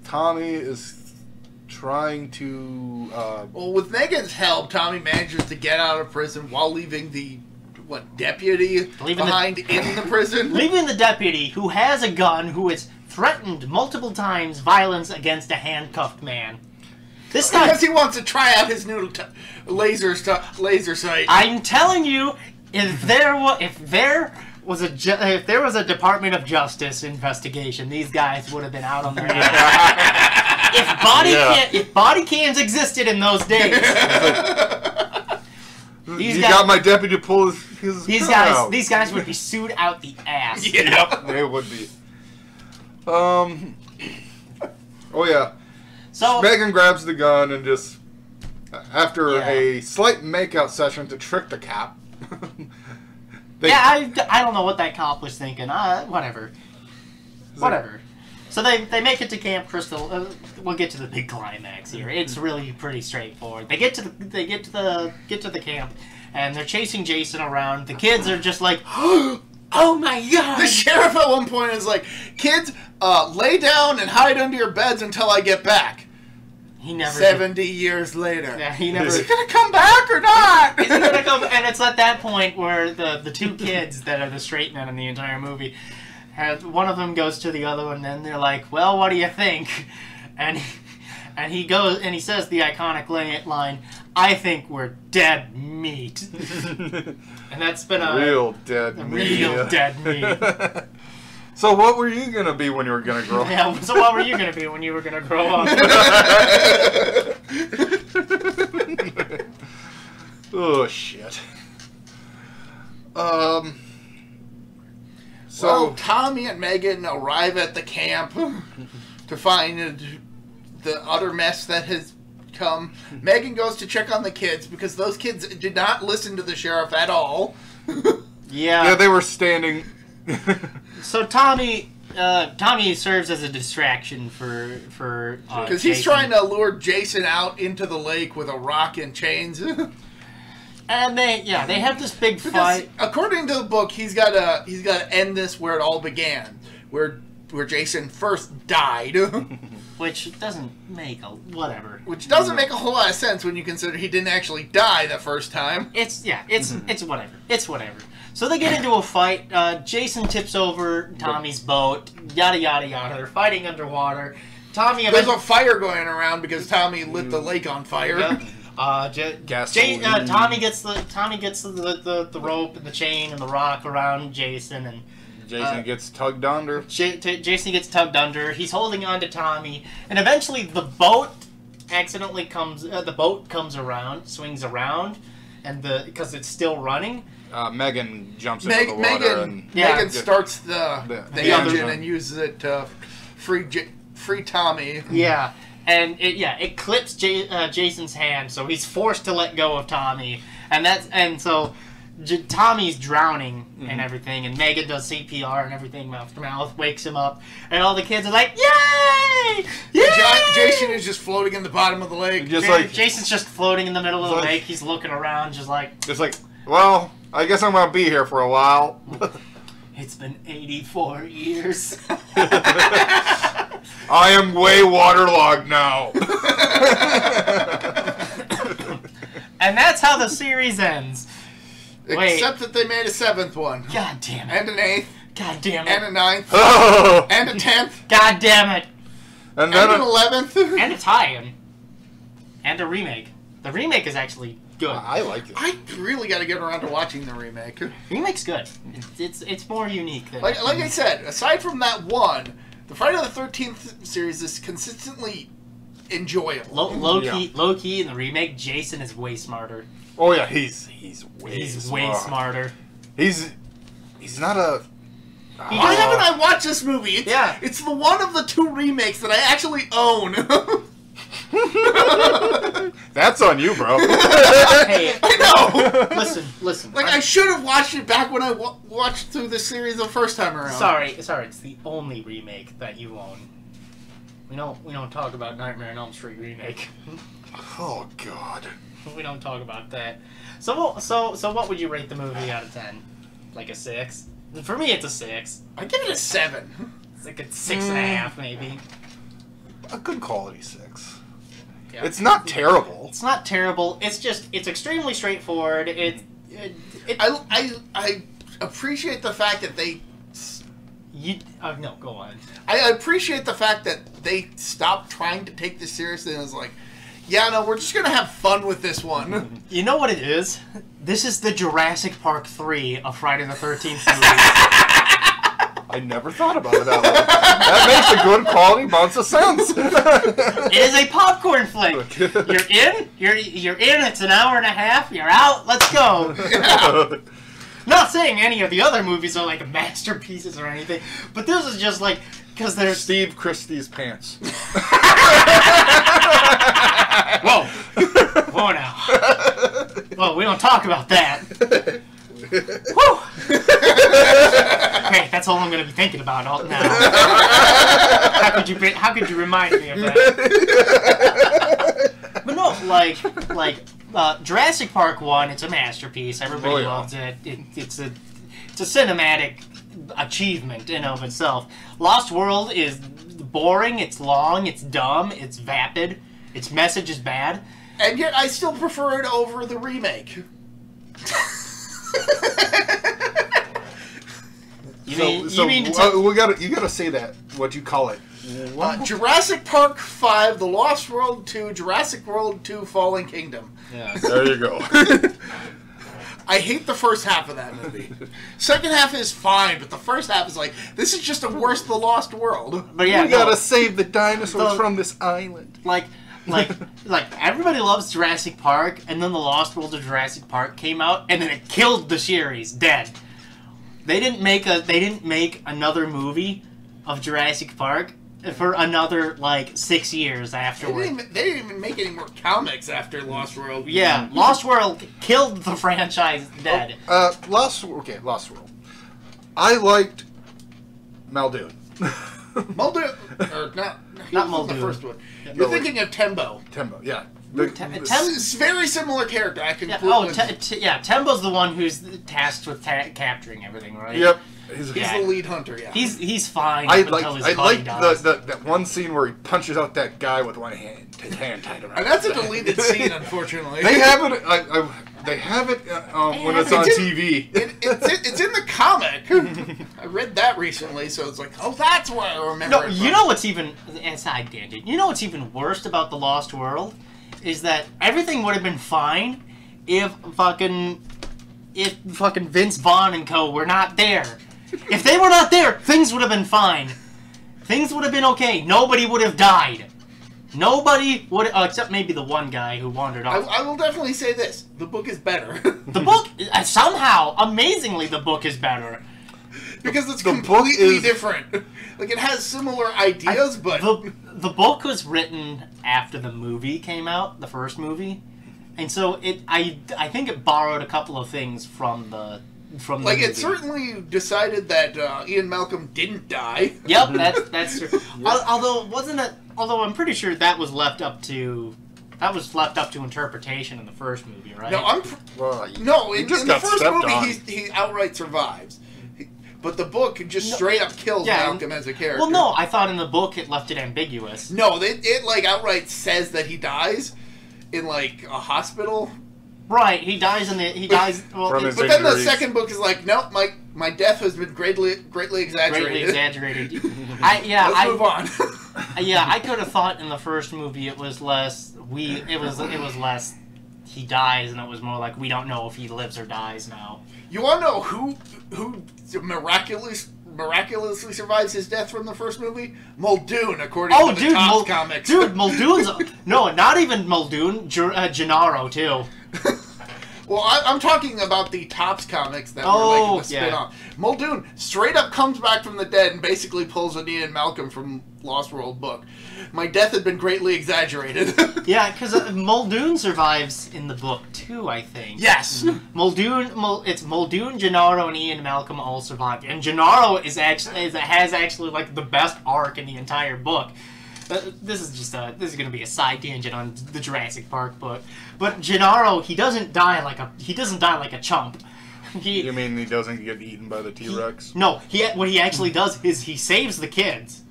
Tommy is trying to. Well, with Megan's help, Tommy manages to get out of prison while leaving the deputy behind in the prison. Leaving the deputy, who has a gun, who has threatened multiple times violence against a handcuffed man. This guy, because he wants to try out his new laser sight. I'm telling you, if there was a Department of Justice investigation, these guys would have been out on their ass. If body cams existed in those days, you got my deputy to pull his these gun guys out. These guys would be sued out the ass. Yeah. Yep, they would be. Oh yeah. So Megan grabs the gun and just, after a slight makeout session to trick the cop. I don't know what that cop was thinking. Whatever. So they make it to Camp Crystal. We'll get to the big climax here. It's really pretty straightforward. They get to the camp, and they're chasing Jason around. The kids are just like, oh my god! The sheriff at one point is like, kids, lay down and hide under your beds until I get back. He never 70 years later. Yeah, he never. Is he gonna come back or not? Is he gonna come? And it's at that point where the two kids that are the straight men in the entire movie, one of them goes to the other one, and then they're like, "Well, what do you think?" And he goes and he says the iconic line, "I think we're dead meat." And that's been a real dead meat. So what were you gonna be when you were gonna grow up? Yeah, so what were you gonna be when you were gonna grow up? Oh shit. So Tommy and Megan arrive at the camp to find the utter mess that has come. Megan goes to check on the kids because those kids did not listen to the sheriff at all. Yeah, they were standing. So Tommy serves as a distraction for because he's trying to lure Jason out into the lake with a rock and chains. And they have this big fight. According to the book, he's got to end this where it all began, where Jason first died. Which doesn't make whatever. Which doesn't make a whole lot of sense when you consider he didn't actually die the first time. It's whatever. It's whatever. So they get into a fight. Jason tips over Tommy's boat. Yada yada yada. They're fighting underwater. There's a fire going around because Tommy lit the lake on fire. Yeah. Tommy gets the rope and the chain and the rock around Jason, and Jason gets tugged under. Jason gets tugged under. He's holding on to Tommy, and eventually the boat accidentally comes. The boat comes around, swings around, and because it's still running. Megan jumps into the water. Megan starts the engine and uses it to free Tommy. Yeah. And it clips Jason's hand, so he's forced to let go of Tommy, and so Tommy's drowning and everything, and Megan does CPR and everything, mouth to mouth, wakes him up, and all the kids are like, "Yay! Yay!" Jason is just floating in the bottom of the lake. Jason's just floating in the middle of the lake. He's looking around, just like, well, I guess I'm gonna be here for a while. It's been 84 years. I am way waterlogged now. And that's how the series ends. Except that they made a 7th one. God damn it. And an 8th. God damn it. And a 9th. And a 10th. God damn it. And then an 11th. And a tie-in. And a remake. The remake is actually good. I like it. I really got to get around to watching the remake. Remake's good. It's more unique than Like I said, aside from that one, the Friday the 13th series is consistently enjoyable. Low key in the remake, Jason is way smarter. Oh yeah, he's way smarter. He's not a. Why haven't I watched this movie? It's the one of the 2 remakes that I actually own. That's on you, bro. Hey, I know. Listen. Like I should have watched it back when I watched through this series the first time around. Sorry. It's the only remake that you own. We don't talk about Nightmare on Elm Street remake. Oh God. We don't talk about that. So what would you rate the movie out of 10? Like a 6? For me, it's a 6. I give it a 7. It's like a 6.5, maybe. A good quality 6. Yeah. It's not terrible. It's not terrible. It's extremely straightforward. I appreciate the fact that they. No, go on. I appreciate the fact that they stopped trying to take this seriously and was like, yeah, no, we're just gonna have fun with this one. You know what it is? This is the Jurassic Park 3 of Friday the 13th movies. I never thought about it that way. That makes a good quality amounts of sense. It is a popcorn flick. You're in. You're in. It's an hour and a half. You're out. Let's go. Yeah. Not saying any of the other movies are like masterpieces or anything, but this is just like because there's Steve Christie's pants. Whoa. Whoa now. Well, we don't talk about that. Whew. Okay, that's all I'm going to be thinking about now. How could you remind me of that? But no, like Jurassic Park 1, it's a masterpiece. Everybody loves it. It's a cinematic achievement in of itself. Lost World is boring, it's long, it's dumb, it's vapid, its message is bad. And yet I still prefer it over the remake. You gotta say that. What you call it? Jurassic Park 5, The Lost World 2, Jurassic World 2, Fallen Kingdom. Yeah. There you go. I hate the first half of that movie. Second half is fine, but the first half is like, this is just a worse The Lost World. But yeah, we gotta save the dinosaurs from this island. Like everybody loves Jurassic Park, and then The Lost World of Jurassic Park came out, and then it killed the series, dead. They didn't make another movie of Jurassic Park for another, 6 years afterward. They didn't even make any more comics after Lost World. Yeah, Lost World killed the franchise dead. Lost World. I liked Muldoon. Muldoon, or not Muldoon. The first one. You're thinking of Tembo. Tembo, yeah. It's a very similar character. I can. Tembo's the one who's tasked with capturing everything, right? Yep. He's the lead hunter. Yeah. He's fine. I like that one scene where he punches out that guy with one hand, his hand tied around. And that's a deleted scene, unfortunately. They have it. They have it when it's on TV. It's in the comic. I read that recently, so it's like, oh, that's why I remember. No, you know what's even side tangent. You know what's even worse about the Lost World is that everything would have been fine if fucking Vince Vaughn and co were not there. If they were not there, things would have been fine. Things would have been okay. Nobody would have died. Nobody would, except maybe the one guy who wandered off. I will definitely say this: the book is better. The book, somehow, amazingly, the book is better because it's completely different. Like it has similar ideas, but the book was written after the movie came out, the first movie, and so I think it borrowed a couple of things from the movie. It certainly decided that Ian Malcolm didn't die. Yep, that's true. Although I'm pretty sure that was left up to interpretation in the first movie, right? No, in the first movie he outright survives. But the book just straight up kills Malcolm as a character. Well, no, I thought in the book it left it ambiguous. No, it outright says that he dies in a hospital. Right, he dies. Well, from his but then the second book is like, nope, my death has been greatly exaggerated. Greatly exaggerated. Let's move on. Yeah, I could have thought in the first movie it was less less he dies, and it was more like we don't know if he lives or dies now. You want to know who miraculously survives his death from the first movie? Muldoon, according to the Topps comics. Dude, Muldoon's no, not even Muldoon, Gennaro too. Well, I'm talking about the Topps comics that were like the spin-off. Muldoon straight up comes back from the dead and basically pulls an Ian Malcolm from Lost World book. My death had been greatly exaggerated. Yeah, because Muldoon survives in the book too, I think. Yes. It's Muldoon, Gennaro, and Ian Malcolm all survived, and Gennaro has actually like the best arc in the entire book. This is going to be a side tangent on the Jurassic Park book, but Gennaro, he doesn't die like a chump. You mean he doesn't get eaten by the T-Rex? No, what he actually does is he saves the kids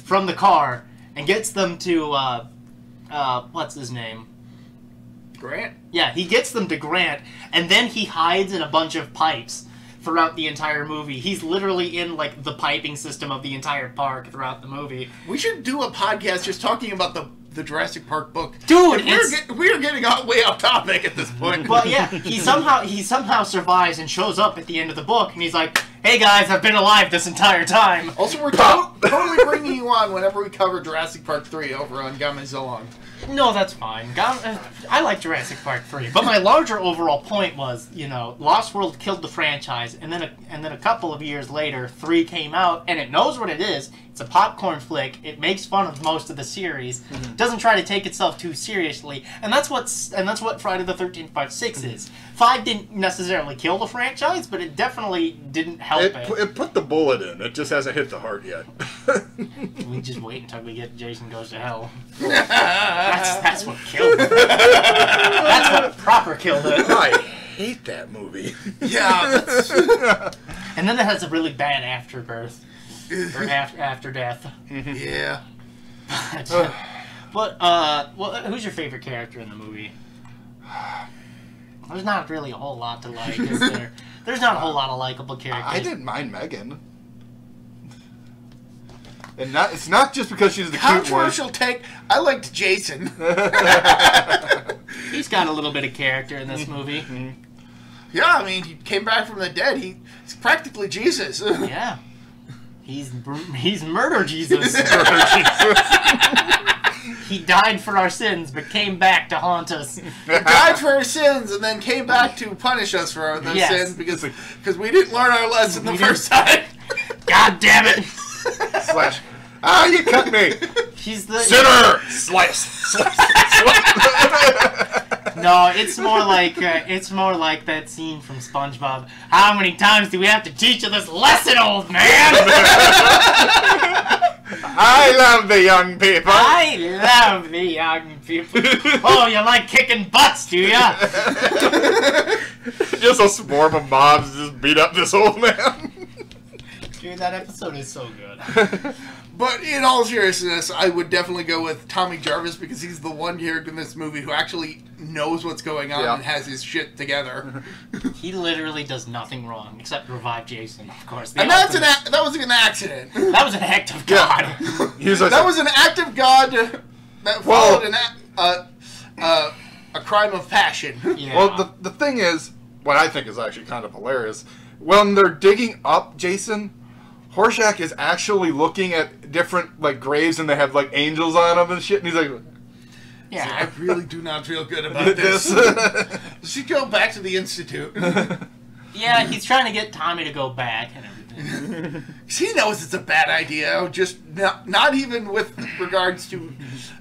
from the car and gets them to what's his name? Grant? Yeah, he gets them to Grant, and then he hides in a bunch of pipes throughout the entire movie. He's literally in, like, the piping system of the entire park throughout the movie. We should do a podcast just talking about the Jurassic Park book. Dude, we're getting way off topic at this point. Well, yeah, he somehow survives and shows up at the end of the book, and he's like, "Hey guys, I've been alive this entire time." Also, we're totally bringing you on whenever we cover Jurassic Park 3 over on Game Zilong. No, that's fine. I like Jurassic Park 3, but my larger overall point was, Lost World killed the franchise, and then a couple of years later, 3 came out, and it knows what it is. It's a popcorn flick. It makes fun of most of the series. Doesn't try to take itself too seriously, and that's what Friday the 13th Part 6 is. 5 didn't necessarily kill the franchise, but it definitely didn't help it. It put the bullet in. It just hasn't hit the heart yet. We just wait until we get Jason Goes to Hell. That's what killed it. That's what proper killed it. I hate that movie. Yeah. And then it has a really bad afterbirth. Or after death. Yeah. But who's your favorite character in the movie? There's not really a whole lot to like, is there? There's not a whole lot of likable characters. I didn't mind Megan. And it's not just because she's the cute one. Controversial take. I liked Jason. He's got a little bit of character in this movie. Yeah, I mean, he came back from the dead. He's practically Jesus. Yeah. He's murder Jesus. He died for our sins, but came back to haunt us. He died for our sins, and then came back to punish us for those sins because we didn't learn our lesson the first time. God damn it! Slash. You cut me. She's the sinner. Slice. No, it's more like that scene from SpongeBob. How many times do we have to teach you this lesson, old man? I love the young people. I love the young people. Oh, you like kicking butts, do ya? Just a swarm of mobs just beat up this old man. Dude, that episode is so good. But in all seriousness, I would definitely go with Tommy Jarvis because he's the one character in this movie who actually knows what's going on and has his shit together. He literally does nothing wrong except revive Jason, of course. And that was an accident. That was an act of God. That was an act of God that followed a crime of passion. Yeah. Well, the thing is, what I think is actually kind of hilarious, when they're digging up Jason, Horshack is actually looking at different graves, and they have angels on them and shit, and he's like, "Yeah, I really do not feel good about this." She go back to the Institute. Yeah, he's trying to get Tommy to go back and everything. He knows it's a bad idea. Just not even with regards to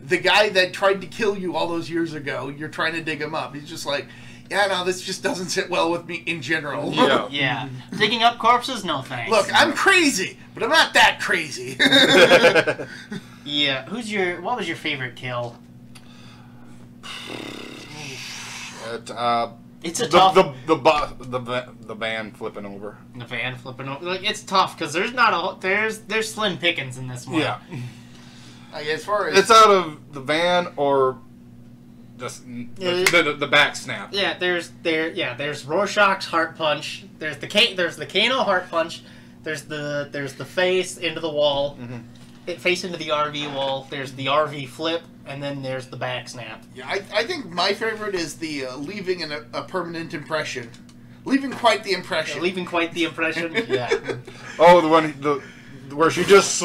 the guy that tried to kill you all those years ago. You're trying to dig him up. He's just like, yeah, no, this just doesn't sit well with me in general. Yeah. Digging up corpses? No thanks. Look, I'm crazy, but I'm not that crazy. Yeah. What was your favorite kill? It's a tough... The van flipping over. The van flipping over. It's tough, because there's slim pickings in this one. Yeah. As far as... It's out of the van or... Just the back snap. Yeah, there's Rorschach's heart punch. There's the Kano heart punch. There's the face into the wall. it face into the RV wall. There's the RV flip, and then there's the back snap. Yeah, I think my favorite is the leaving a permanent impression. Leaving quite the impression. Yeah, leaving quite the impression. Yeah. Oh, where she just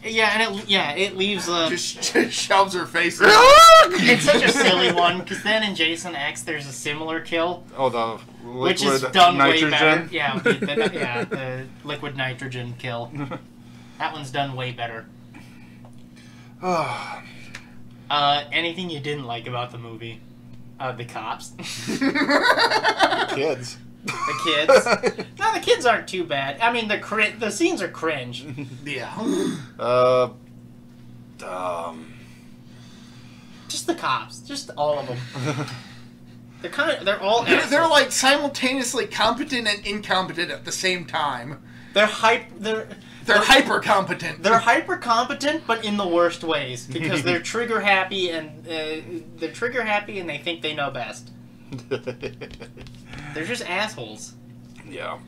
Yeah, and it leaves just shoves her face. It's such a silly one because then in Jason X there's a similar kill. Oh, the liquid which is done nitrogen. way better. Yeah, the liquid nitrogen kill. That one's done way better. Anything you didn't like about the movie? The cops. Kids. The kids. No, the kids aren't too bad. I mean, the scenes are cringe. Yeah. Just the cops. Just all of them. They're all they're like simultaneously competent and incompetent at the same time. They're hyper competent. They're hyper competent, but in the worst ways because they're trigger happy and they think they know best. They're just assholes. Yeah.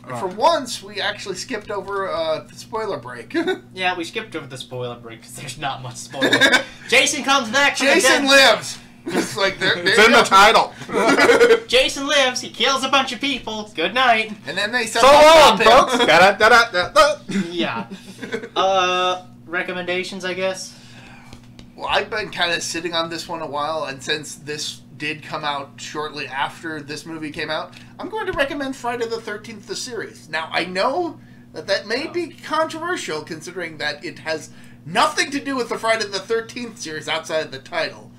For once, we actually skipped over the spoiler break. Yeah, we skipped over the spoiler break because there's not much spoiler. Jason comes back. Jason lives. It's like it's in the title. Jason lives. He kills a bunch of people. Good night. And then they so long, folks. Yeah. Recommendations, I guess. Well, I've been kind of sitting on this one a while, and since this did come out shortly after this movie came out, I'm going to recommend Friday the 13th, the series. Now, I know that may be controversial, considering that it has nothing to do with the Friday the 13th series outside of the title.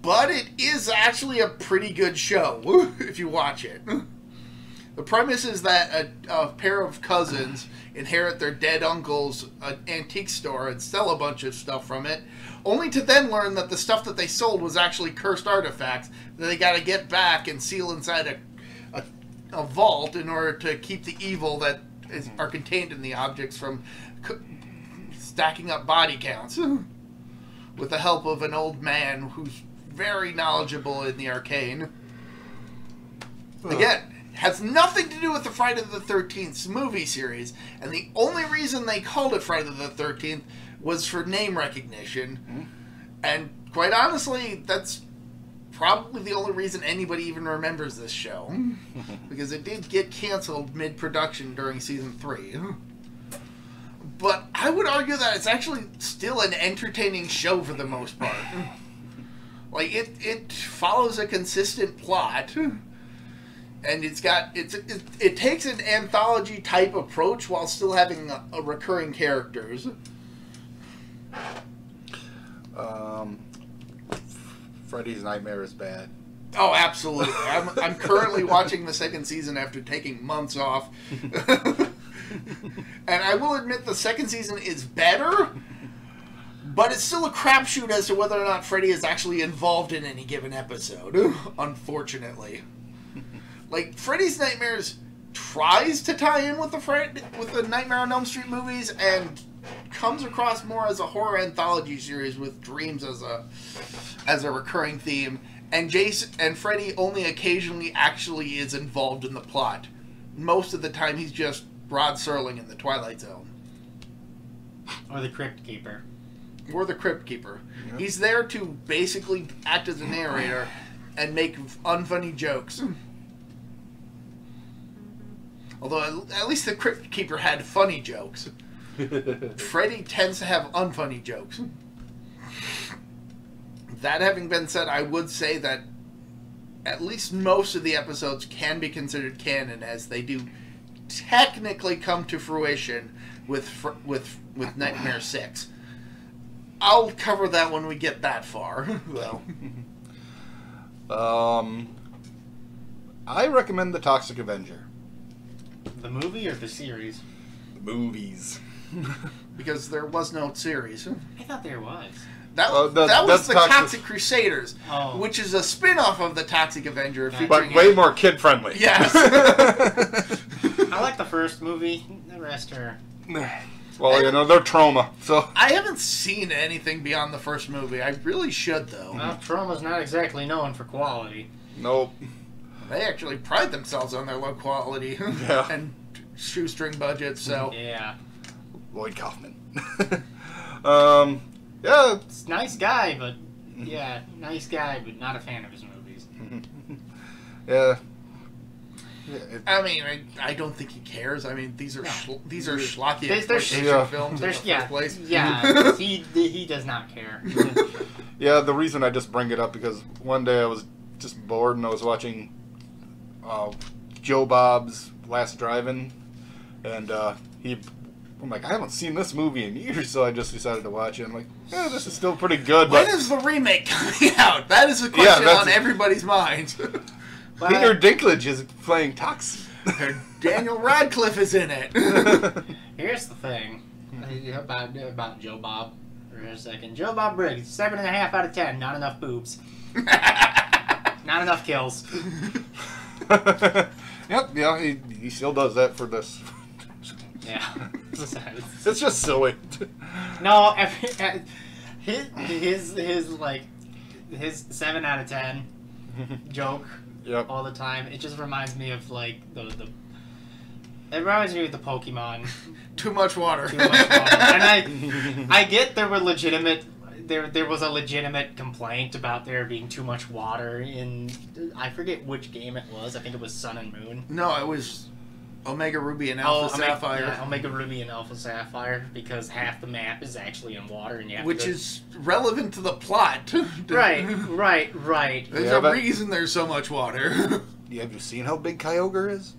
But it is actually a pretty good show, if you watch it. The premise is that a pair of cousins inherit their dead uncle's antique store and sell a bunch of stuff from it, only to then learn that the stuff that they sold was actually cursed artifacts that they got to get back and seal inside a vault in order to keep the evil that are contained in the objects from stacking up body counts. With the help of an old man who's very knowledgeable in the arcane. Again, has nothing to do with the Friday the 13th movie series, and the only reason they called it Friday the 13th was for name recognition. And quite honestly, that's probably the only reason anybody even remembers this show. Because it did get canceled mid-production during season 3. But I would argue that it's actually still an entertaining show for the most part. Like, it follows a consistent plot, and it takes an anthology type approach while still having a recurring characters. Freddy's Nightmare is bad. Oh, absolutely. I'm currently watching the second season after taking months off. And I will admit the second season is better, but it's still a crapshoot as to whether or not Freddy is actually involved in any given episode, unfortunately. Like, Freddy's Nightmares tries to tie in with the Nightmare on Elm Street movies and comes across more as a horror anthology series with dreams as a recurring theme, and Freddy only occasionally actually is involved in the plot. Most of the time he's just Rod Serling in the Twilight Zone. Or the Crypt Keeper. Yep. He's there to basically act as a narrator and make unfunny jokes. Although at least the Crypt Keeper had funny jokes. Freddy tends to have unfunny jokes. That having been said, I would say that at least most of the episodes can be considered canon, as they do technically come to fruition with Nightmare 6. I'll cover that when we get that far. Well, I recommend The Toxic Avenger. The movie or the series? The movies. Because there was no series. I thought there was. That was the Toxic Crusaders, which is a spin-off of the Toxic Avenger. But way more kid-friendly. Yes. I like the first movie. The rest are... Well, they're trauma. So I haven't seen anything beyond the first movie. I really should, though. Well, Trauma's not exactly known for quality. Nope. They actually pride themselves on their low quality and shoestring budgets, so... Yeah. Lloyd Kaufman. Yeah. It's nice guy, but yeah, nice guy, but not a fan of his movies. Yeah. I mean, I don't think he cares. I mean, these are schlocky films in the first place. Yeah, he does not care. Yeah, the reason I just bring it up because one day I was just bored and I was watching Joe Bob's Last Drive-In, and I'm like, I haven't seen this movie in years, so I just decided to watch it. I'm like, yeah, this is still pretty good. When is the remake coming out? That is a question on everybody's mind. Peter Dinklage is playing Tox. Daniel Radcliffe is in it. Here's the thing about Joe Bob for a second. Joe Bob Briggs, 7.5 out of 10. Not enough boobs. Not enough kills. Yep, yeah, he still does that for this. Yeah. It's just silly. No, his 7 out of 10 joke all the time. It just reminds me of like it reminds me of the Pokemon. Too much water. Too much water. And I get there was a legitimate complaint about there being too much water in, I forget which game it was. I think it was Sun and Moon. No, it was Omega Ruby and Alpha Sapphire. Yeah, Omega Ruby and Alpha Sapphire, because half the map is actually in water, and you have which is relevant to the plot. Right. There's a reason there's so much water. Have you seen how big Kyogre is?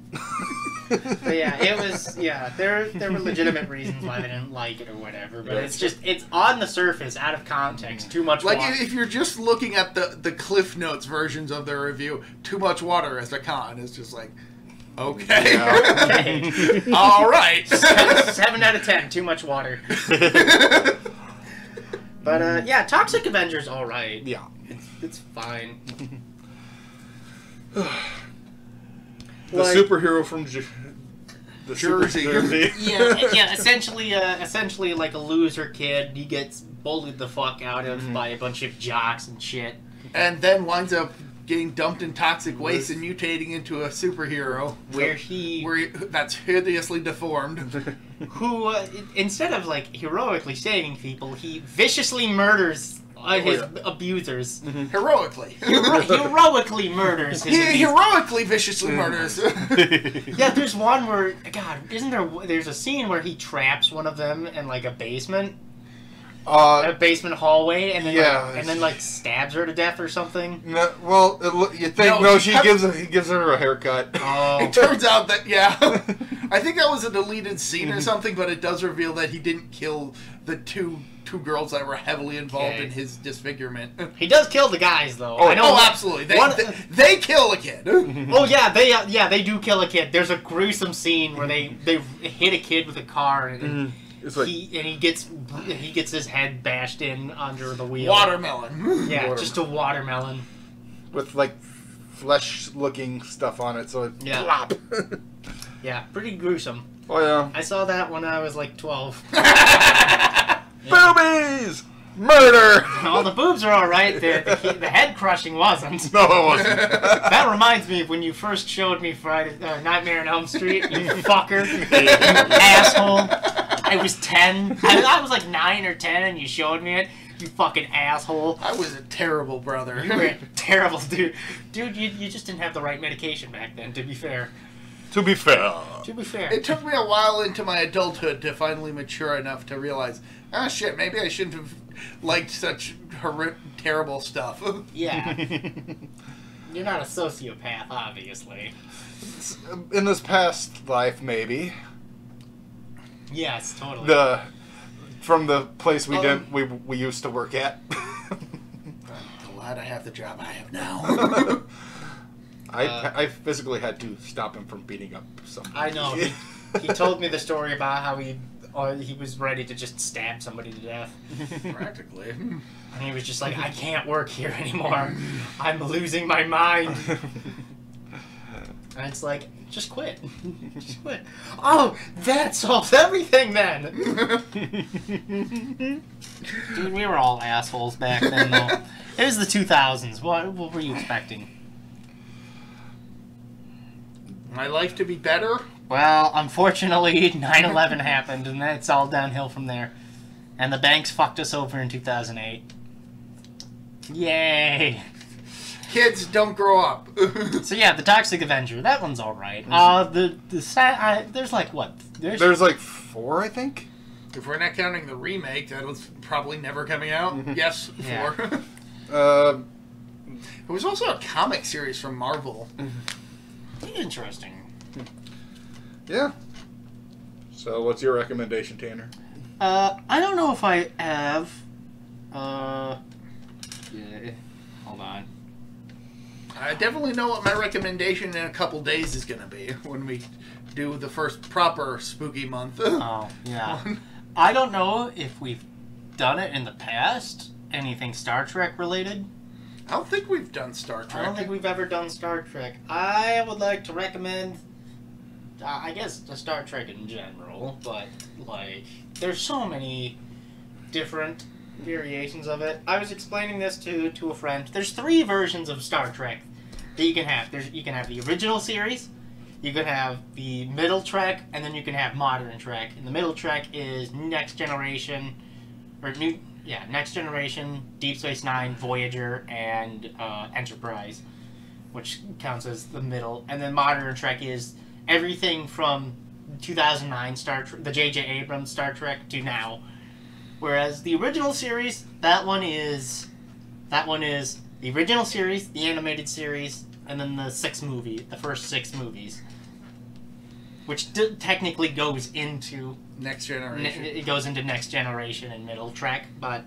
But yeah, it was, there were legitimate reasons why they didn't like it or whatever, but it's on the surface, out of context, too much water. Like, if you're just looking at the Cliff Notes versions of the review, too much water as a con is just like, okay. Yeah. Okay. All right. 7 out of 10, too much water. But, Toxic Avenger's alright. Yeah. It's fine. The superhero from Jersey. Yeah, essentially like a loser kid. He gets bullied the fuck out of by a bunch of jocks and shit. And then winds up getting dumped in toxic waste and mutating into a superhero. Where that's hideously deformed. Who, instead of like heroically saving people, he viciously murders his abusers. Heroically. Heroically murders his abusers. Heroically viciously murders. Yeah, there's one where, God, there's a scene where he traps one of them in like a basement. A basement hallway, and then like stabs her to death or something. No, well, you think he gives her a haircut. Oh. It turns out that I think that was a deleted scene or something, but it does reveal that he didn't kill the two girls that were heavily involved in his disfigurement. He does kill the guys though. Absolutely. They kill a kid. Oh yeah, they do kill a kid. There's a gruesome scene where they hit a kid with a car and. He gets his head bashed in under the wheel. Watermelon. Yeah, just a watermelon. With like flesh-looking stuff on it, so it plop. Yeah, pretty gruesome. Oh yeah. I saw that when I was like 12. Boobies! Murder! All the boobs are alright. The head crushing wasn't. No, it wasn't. That reminds me of when you first showed me Nightmare on Elm Street, you fucker. You asshole. I was 10. I was like 9 or 10 and you showed me it. You fucking asshole. I was a terrible brother. You were a terrible dude. Dude, you just didn't have the right medication back then, to be fair. To be fair. It took me a while into my adulthood to finally mature enough to realize, shit, maybe I shouldn't have liked such terrible stuff. Yeah. You're not a sociopath, obviously. In this past life, maybe. Yes, totally. From the place we used to work at. I'm glad I have the job I have now. I physically had to stop him from beating up somebody. I know. He told me the story about how he was ready to just stab somebody to death. Practically. And he was just like, I can't work here anymore. I'm losing my mind. And it's like, just quit. Just quit. Oh, that solves everything then. Dude, we were all assholes back then, though. It was the 2000s. What were you expecting? My life to be better, Well, unfortunately, 9/11 happened, and it's all downhill from there. And the banks fucked us over in 2008. Yay! Kids, don't grow up. So yeah, the Toxic Avenger, that one's alright. There's like, what? There's like 4, I think? If we're not counting the remake, that was probably never coming out. Yes, 4. Yeah. It was also a comic series from Marvel. Interesting. Yeah. So, what's your recommendation, Tanner? I don't know if I have. Yeah, hold on. I definitely know what my recommendation in a couple days is going to be when we do the first proper spooky month. Oh, yeah. I don't know if we've done it in the past. Anything Star Trek related? I don't think we've done Star Trek. I don't think we've ever done Star Trek. I would like to recommend, I guess, the Star Trek in general, but, like, there's so many different variations of it. I was explaining this to a friend. There's 3 versions of Star Trek that you can have. You can have the original series, you can have the middle Trek, and then you can have modern Trek. And the middle Trek is Next Generation, Next Generation, Deep Space Nine, Voyager, and Enterprise, which counts as the middle. And then modern Trek is everything from 2009 Star Trek, the J.J. Abrams Star Trek, to now. Whereas the original series, that one is the original series, the animated series, and then the first 6 movies, which technically goes into Next Generation. It goes into Next Generation and Middle Trek, but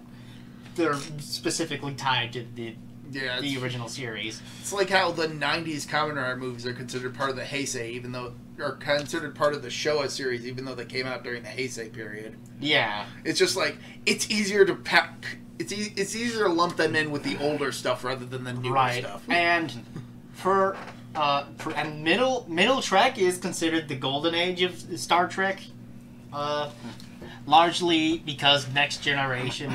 they're specifically tied to the original series. It's like how the 90s Kamen Rider movies are considered part of the Heisei, even though are considered part of the Showa series, even though they came out during the Heisei period. Yeah, it's just like it's easier to pack. It's easier to lump them in with the older stuff rather than the newer stuff. And and middle Trek is considered the golden age of Star Trek, largely because Next Generation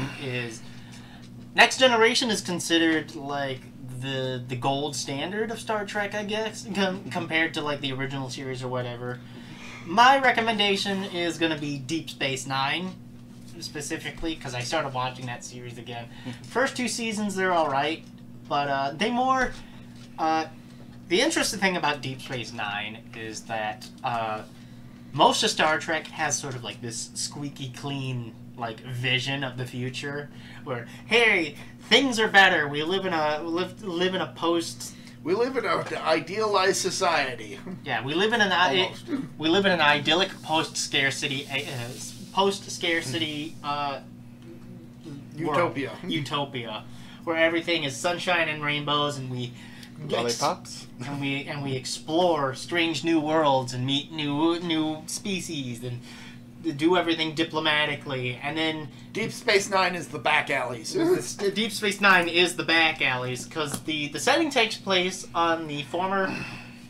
is considered like the gold standard of Star Trek, I guess, compared to like the original series or whatever. My recommendation is going to be Deep Space Nine, specifically, because I started watching that series again. First 2 seasons, they're alright, but the interesting thing about Deep Space Nine is that most of Star Trek has sort of like this squeaky clean like vision of the future, where hey, things are better. We live in an idealized society. Yeah, we live in an idyllic post-scarcity utopia, where everything is sunshine and rainbows, and we lollipops, and we explore strange new worlds and meet new species and do everything diplomatically. And then Deep Space Nine is the back alleys. Deep Space Nine is the back alleys, because the setting takes place on the former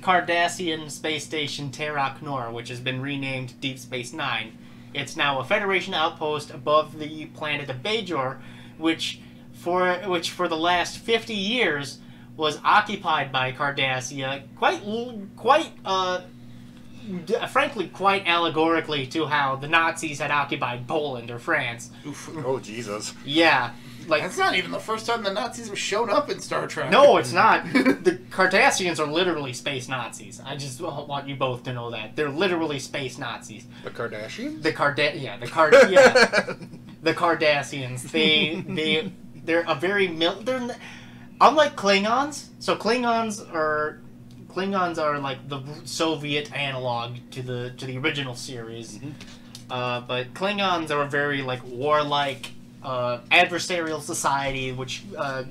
Cardassian space station Terok Nor, which has been renamed Deep Space Nine. It's now a Federation outpost above the planet of Bajor, which for the last 50 years was occupied by Cardassia, frankly, quite allegorically to how the Nazis had occupied Poland or France. Oof. Oh, Jesus. Yeah. Like, that's not even the first time the Nazis have shown up in Star Trek. No, it's not. The Cardassians are literally space Nazis. I just want you both to know that. They're literally space Nazis. The Kardashians? The Cardassians. They're a very they're unlike Klingons. So Klingons are like the Soviet analog to the original series. Mm-hmm. But Klingons are a very like warlike adversarial society which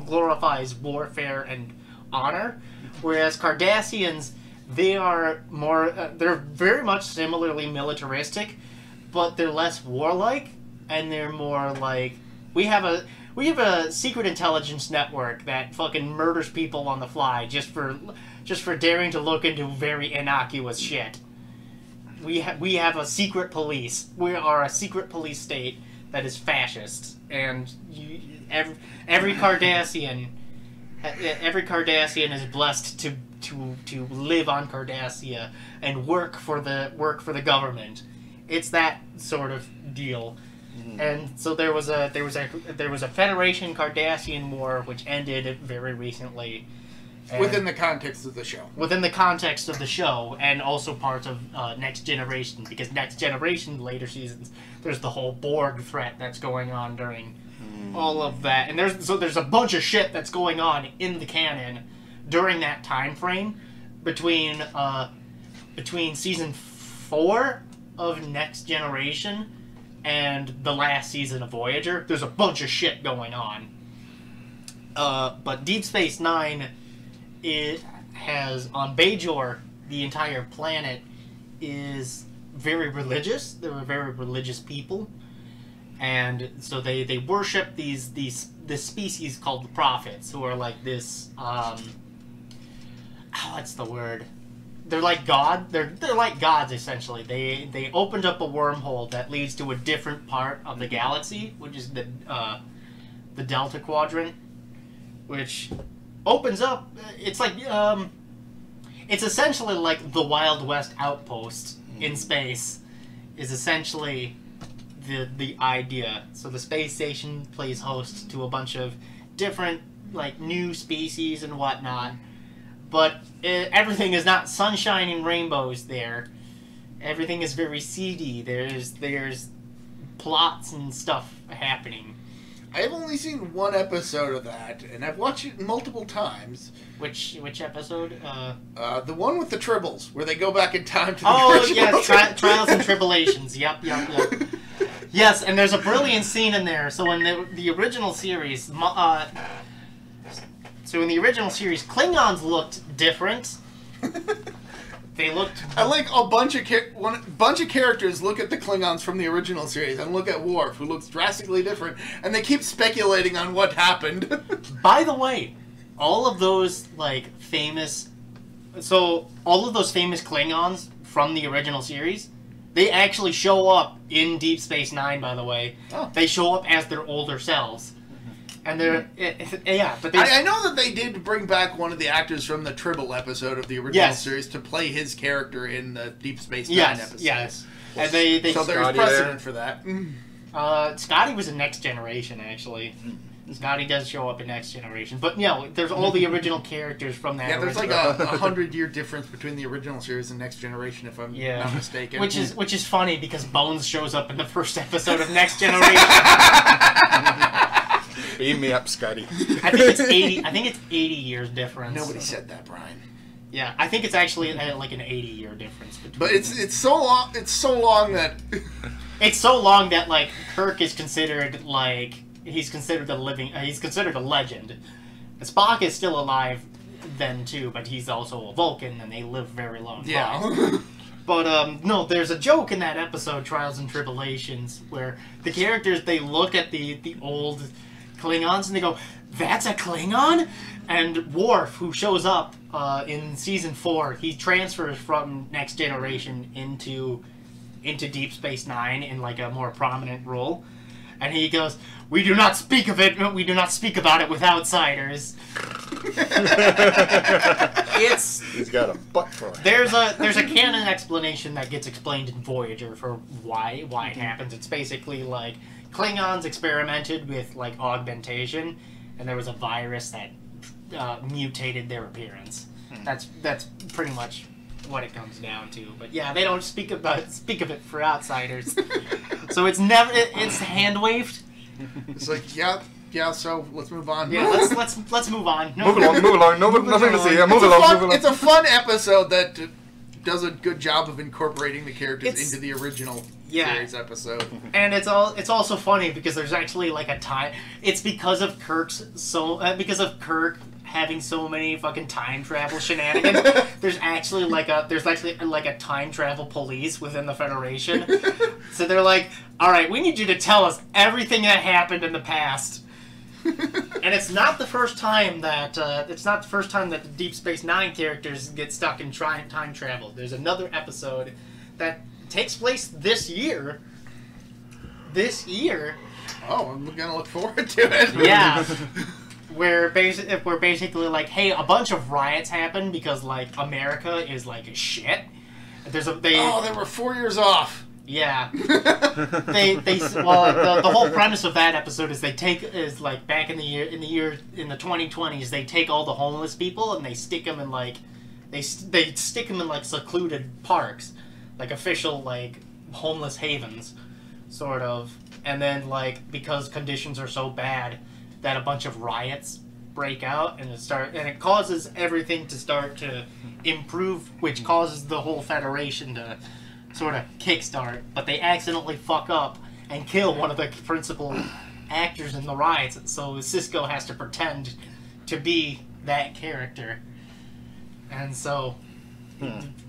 glorifies warfare and honor, whereas Cardassians, they are more they're very much similarly militaristic, but they're less warlike, and they're more like we have a secret intelligence network that fucking murders people on the fly just for daring to look into very innocuous shit. We have a secret police. We are a secret police state that is fascist, and every Cardassian is blessed to live on Cardassia and work for the government. It's that sort of deal. And so there was a Federation Cardassian war which ended very recently. Within the context of the show. Within the context of the show, and also part of Next Generation, because Next Generation, later seasons, there's the whole Borg threat that's going on during all of that. And there's a bunch of shit that's going on in the canon during that time frame between season 4 of Next Generation and the last season of Voyager. There's a bunch of shit going on. But Deep Space Nine, it has, on Bajor, the entire planet is very religious. They were very religious people. And so they worship this species called the Prophets, who are like this, what's the word? They're like God. They're like gods, essentially. They opened up a wormhole that leads to a different part of the galaxy, which is the Delta Quadrant, which opens up. It's like it's essentially like the Wild West outpost in space. Is essentially the idea. So the space station plays host to a bunch of different like new species and whatnot. But everything is not sunshine and rainbows there. Everything is very seedy. There's plots and stuff happening. I've only seen one episode of that, and I've watched it multiple times. Which episode? The one with the tribbles, where they go back in time to the yes, Trials and Tribulations. Yep. Yes, and there's a brilliant scene in there. So in the original series, Klingons looked different. They looked. I like a bunch of characters look at the Klingons from the original series and look at Worf, who looks drastically different, and they keep speculating on what happened. By the way, all of those famous Klingons from the original series, they actually show up in Deep Space Nine. By the way, They show up as their older selves. And they're, but I know that they did bring back one of the actors from the Tribble episode of the original series to play his character in the Deep Space Nine episode. Yes, and so there's precedent for that. Scotty was in Next Generation, actually. Scotty does show up in Next Generation, but there's all the original characters from that. Yeah, there's like a 100-year difference between the original series and Next Generation, if I'm not mistaken. Which is funny because Bones shows up in the first episode of Next Generation. Beam me up, Scotty. I think it's 80. I think it's 80 years difference. Nobody said that, Brian. Yeah, I think it's actually like an 80-year difference between. But it's so long. It's so long that it's so long that Kirk is considered he's considered a legend. And Spock is still alive then too, but he's also a Vulcan, and they live very long lives. Yeah. But no, there's a joke in that episode, Trials and Tribulations, where the characters, they look at the old Klingons and they go, "That's a Klingon?" And Worf, who shows up in season 4, he transfers from Next Generation into Deep Space Nine in a more prominent role, and he goes, "We do not speak of it. We do not speak about it with outsiders." He's got a butt for it. There's a canon explanation that gets explained in Voyager for why it happens. It's basically Klingons experimented with augmentation, and there was a virus that mutated their appearance. That's pretty much what it comes down to. But yeah, they don't speak of it for outsiders. So it's hand waved. It's yeah. So let's move on. Yeah, let's move on. Move along. Nothing to see. Yeah, move along. It's a fun episode that does a good job of incorporating the characters into the original series episode. And it's also funny because there's actually a time. It's because of Kirk having so many fucking time travel shenanigans. There's actually a time travel police within the Federation. So they're like, "All right, we need you to tell us everything that happened in the past." And it's not the first time that the Deep Space Nine characters get stuck in time travel. There's another episode that takes place this year. Oh, I'm gonna look forward to it. Yeah. Where basically like, hey, a bunch of riots happen because like America is like a shit. They were 4 years off. Yeah. the whole premise of that episode is back in the 2020s, they take all the homeless people and they stick them in like secluded parks, like official like homeless havens, sort of. And then like because conditions are so bad that a bunch of riots break out and it causes everything to start to improve, which causes the whole Federation to sort of kickstart, but they accidentally fuck up and kill one of the principal actors in the riots, so Cisco has to pretend to be that character. And so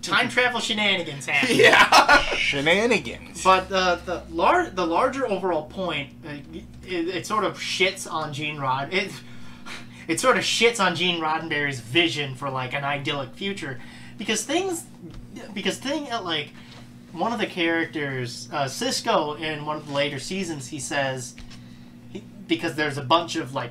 time travel shenanigans happen. Yeah. Shenanigans. But the larger overall point, it sort of shits on Gene it sort of shits on Gene Roddenberry's vision for like an idyllic future, because like one of the characters, Cisco, in one of the later seasons, he says, because there's a bunch of like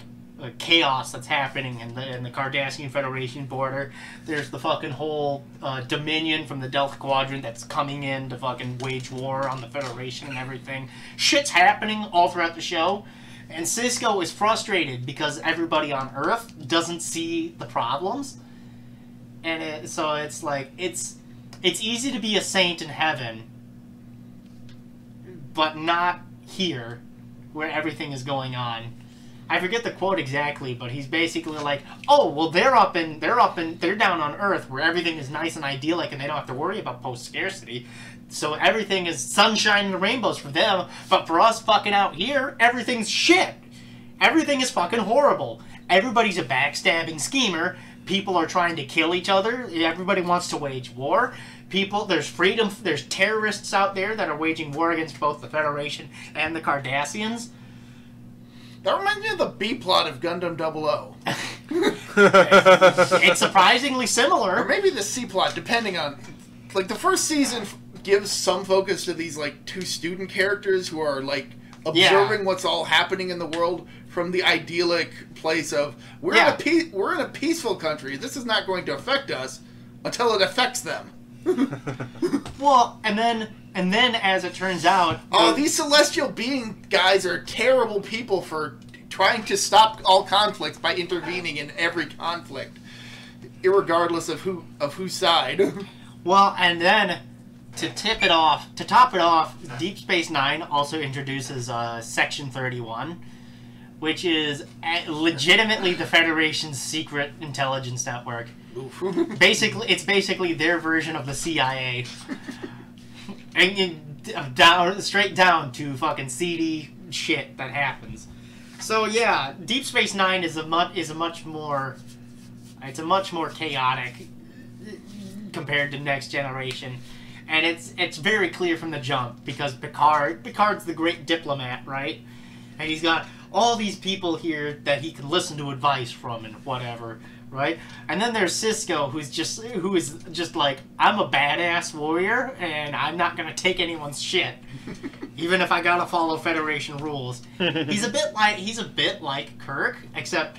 chaos that's happening in the Cardassian Federation border. There's the fucking whole Dominion from the Delta Quadrant that's coming in to fucking wage war on the Federation and everything. Shit's happening all throughout the show, and Cisco is frustrated because everybody on Earth doesn't see the problems, and so it's like it's easy to be a saint in heaven, but not here, where everything is going on. I forget the quote exactly, but he's basically like, "Oh, well, they're down on Earth where everything is nice and idyllic, and they don't have to worry about post-scarcity. So everything is sunshine and rainbows for them, but for us fucking out here, everything's shit. Everything is fucking horrible. Everybody's a backstabbing schemer. People are trying to kill each other. Everybody wants to wage war. There's freedom. There's terrorists out there that are waging war against both the Federation and the Cardassians." That reminds me of the B-plot of Gundam 00. It's surprisingly similar. Or maybe the C-plot, depending on... Like, the first season gives some focus to these, like, two student characters who are, like, observing what's all happening in the world from the idyllic place of, we're in a peaceful country. This is not going to affect us until it affects them. Well, and then as it turns out... these celestial being guys are terrible people for trying to stop all conflicts by intervening in every conflict, irregardless of whose side. Well, and then to top it off, Deep Space Nine also introduces Section 31, which is legitimately the Federation's secret intelligence network. It's basically their version of the CIA, and straight down to fucking seedy shit that happens. So yeah, Deep Space Nine is a much more chaotic compared to Next Generation, and it's very clear from the jump, because Picard's the great diplomat, right? And he's got all these people here that he can listen to advice from and whatever, right? And then there's Cisco, who is just like, I'm a badass warrior, and I'm not gonna take anyone's shit, even if I gotta follow Federation rules. He's a bit like Kirk, except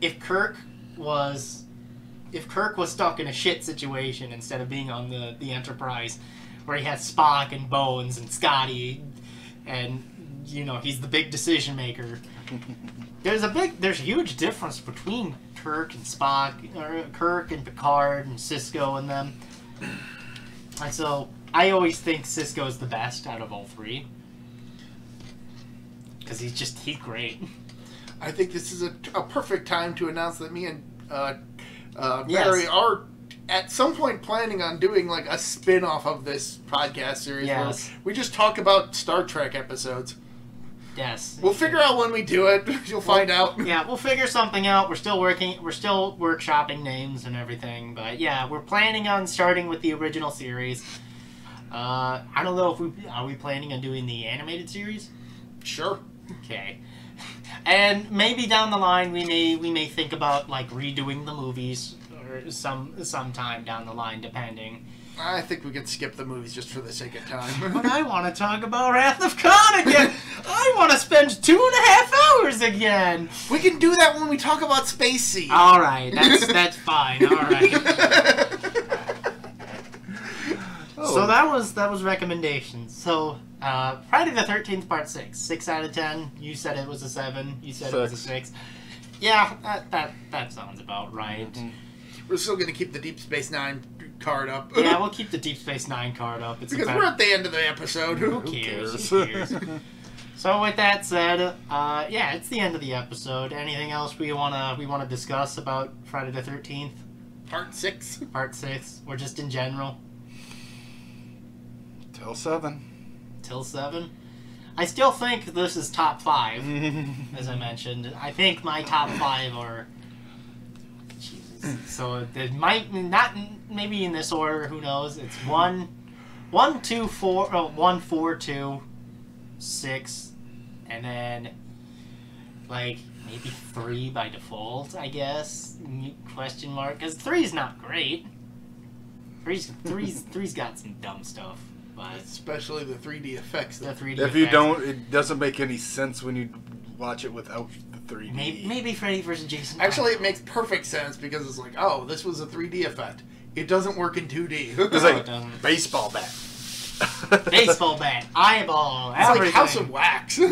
if Kirk was stuck in a shit situation instead of being on the Enterprise, where he had Spock and Bones and Scotty, and he's the big decision maker. There's a huge difference between Kirk and Spock, or Kirk and Picard and Cisco and them. And so I always think Cisco's the best out of all three, because he's great. I think this is a perfect time to announce that me and Barry are at some point planning on doing like a spin-off of this podcast series where we just talk about Star Trek episodes. Yes. We'll figure out when we do it. You'll find out. Yeah, we'll figure something out. We're still workshopping names and everything, but yeah, we're planning on starting with the original series. I don't know if are we planning on doing the animated series? Sure. Okay. And maybe down the line we may think about like redoing the movies, or sometime down the line, depending. I think we can skip the movies just for the sake of time. But I want to talk about Wrath of Khan again. I want to spend 2.5 hours again. We can do that when we talk about Space Seed. All right, that's fine. All right. So that was recommendations. So Friday the 13th Part 6, 6 out of 10. You said it was a 7. You said it was a 6. Yeah, that sounds about right. Mm-hmm. We're still going to keep the Deep Space Nine card up. Yeah, we'll keep the Deep Space Nine card up. It's because we're at the end of the episode. Who cares? Who cares? So with that said, yeah, it's the end of the episode. Anything else we wanna discuss about Friday the 13th? Part 6. Part 6, or just in general? Till 7. Till 7. I still think this is top 5, as I mentioned. I think my top 5 are. So it might not maybe in this order. Who knows? It's 1, 2, 4, 1, 4, 2, 6, and then like maybe 3 by default. I guess question mark because 3 is not great. 3's got some dumb stuff, but especially the 3D effects. The 3D. If you don't, it doesn't make any sense when you watch it without the 3D. Maybe Freddy vs. Jason. Actually, it makes perfect sense because it's like, oh, this was a 3D effect. It doesn't work in 2D. It's like baseball bat. Baseball bat, eyeball, it's everything. like House of Wax. The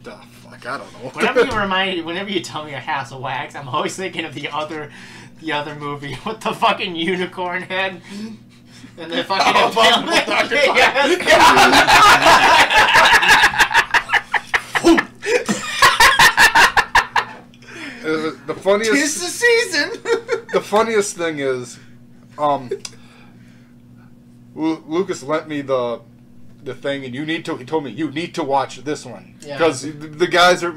fuck, I don't know. Whenever you tell me a House of Wax, I'm always thinking of the other movie with the fucking unicorn head. And the fucking the funniest. 'Tis the season. The funniest thing is, Lucas lent me the thing, and he told me you need to watch this one because me and the guys are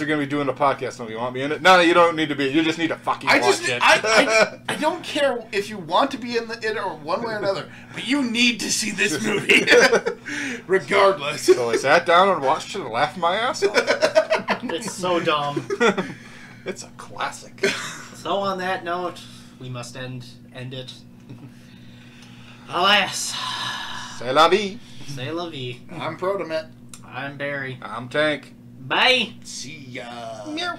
going to be doing a podcast. And you want me in it? No, you don't need to be. You just need to fucking watch it. I don't care if you want to be in it or one way or another, but you need to see this movie, regardless. So I sat down and watched it and laughed my ass off. It's so dumb. It's a classic. So on that note, we must end it. Alas. C'est la vie. C'est la vie. I'm ProtoMet. I'm Barry. I'm Tank. Bye. See ya. Meow.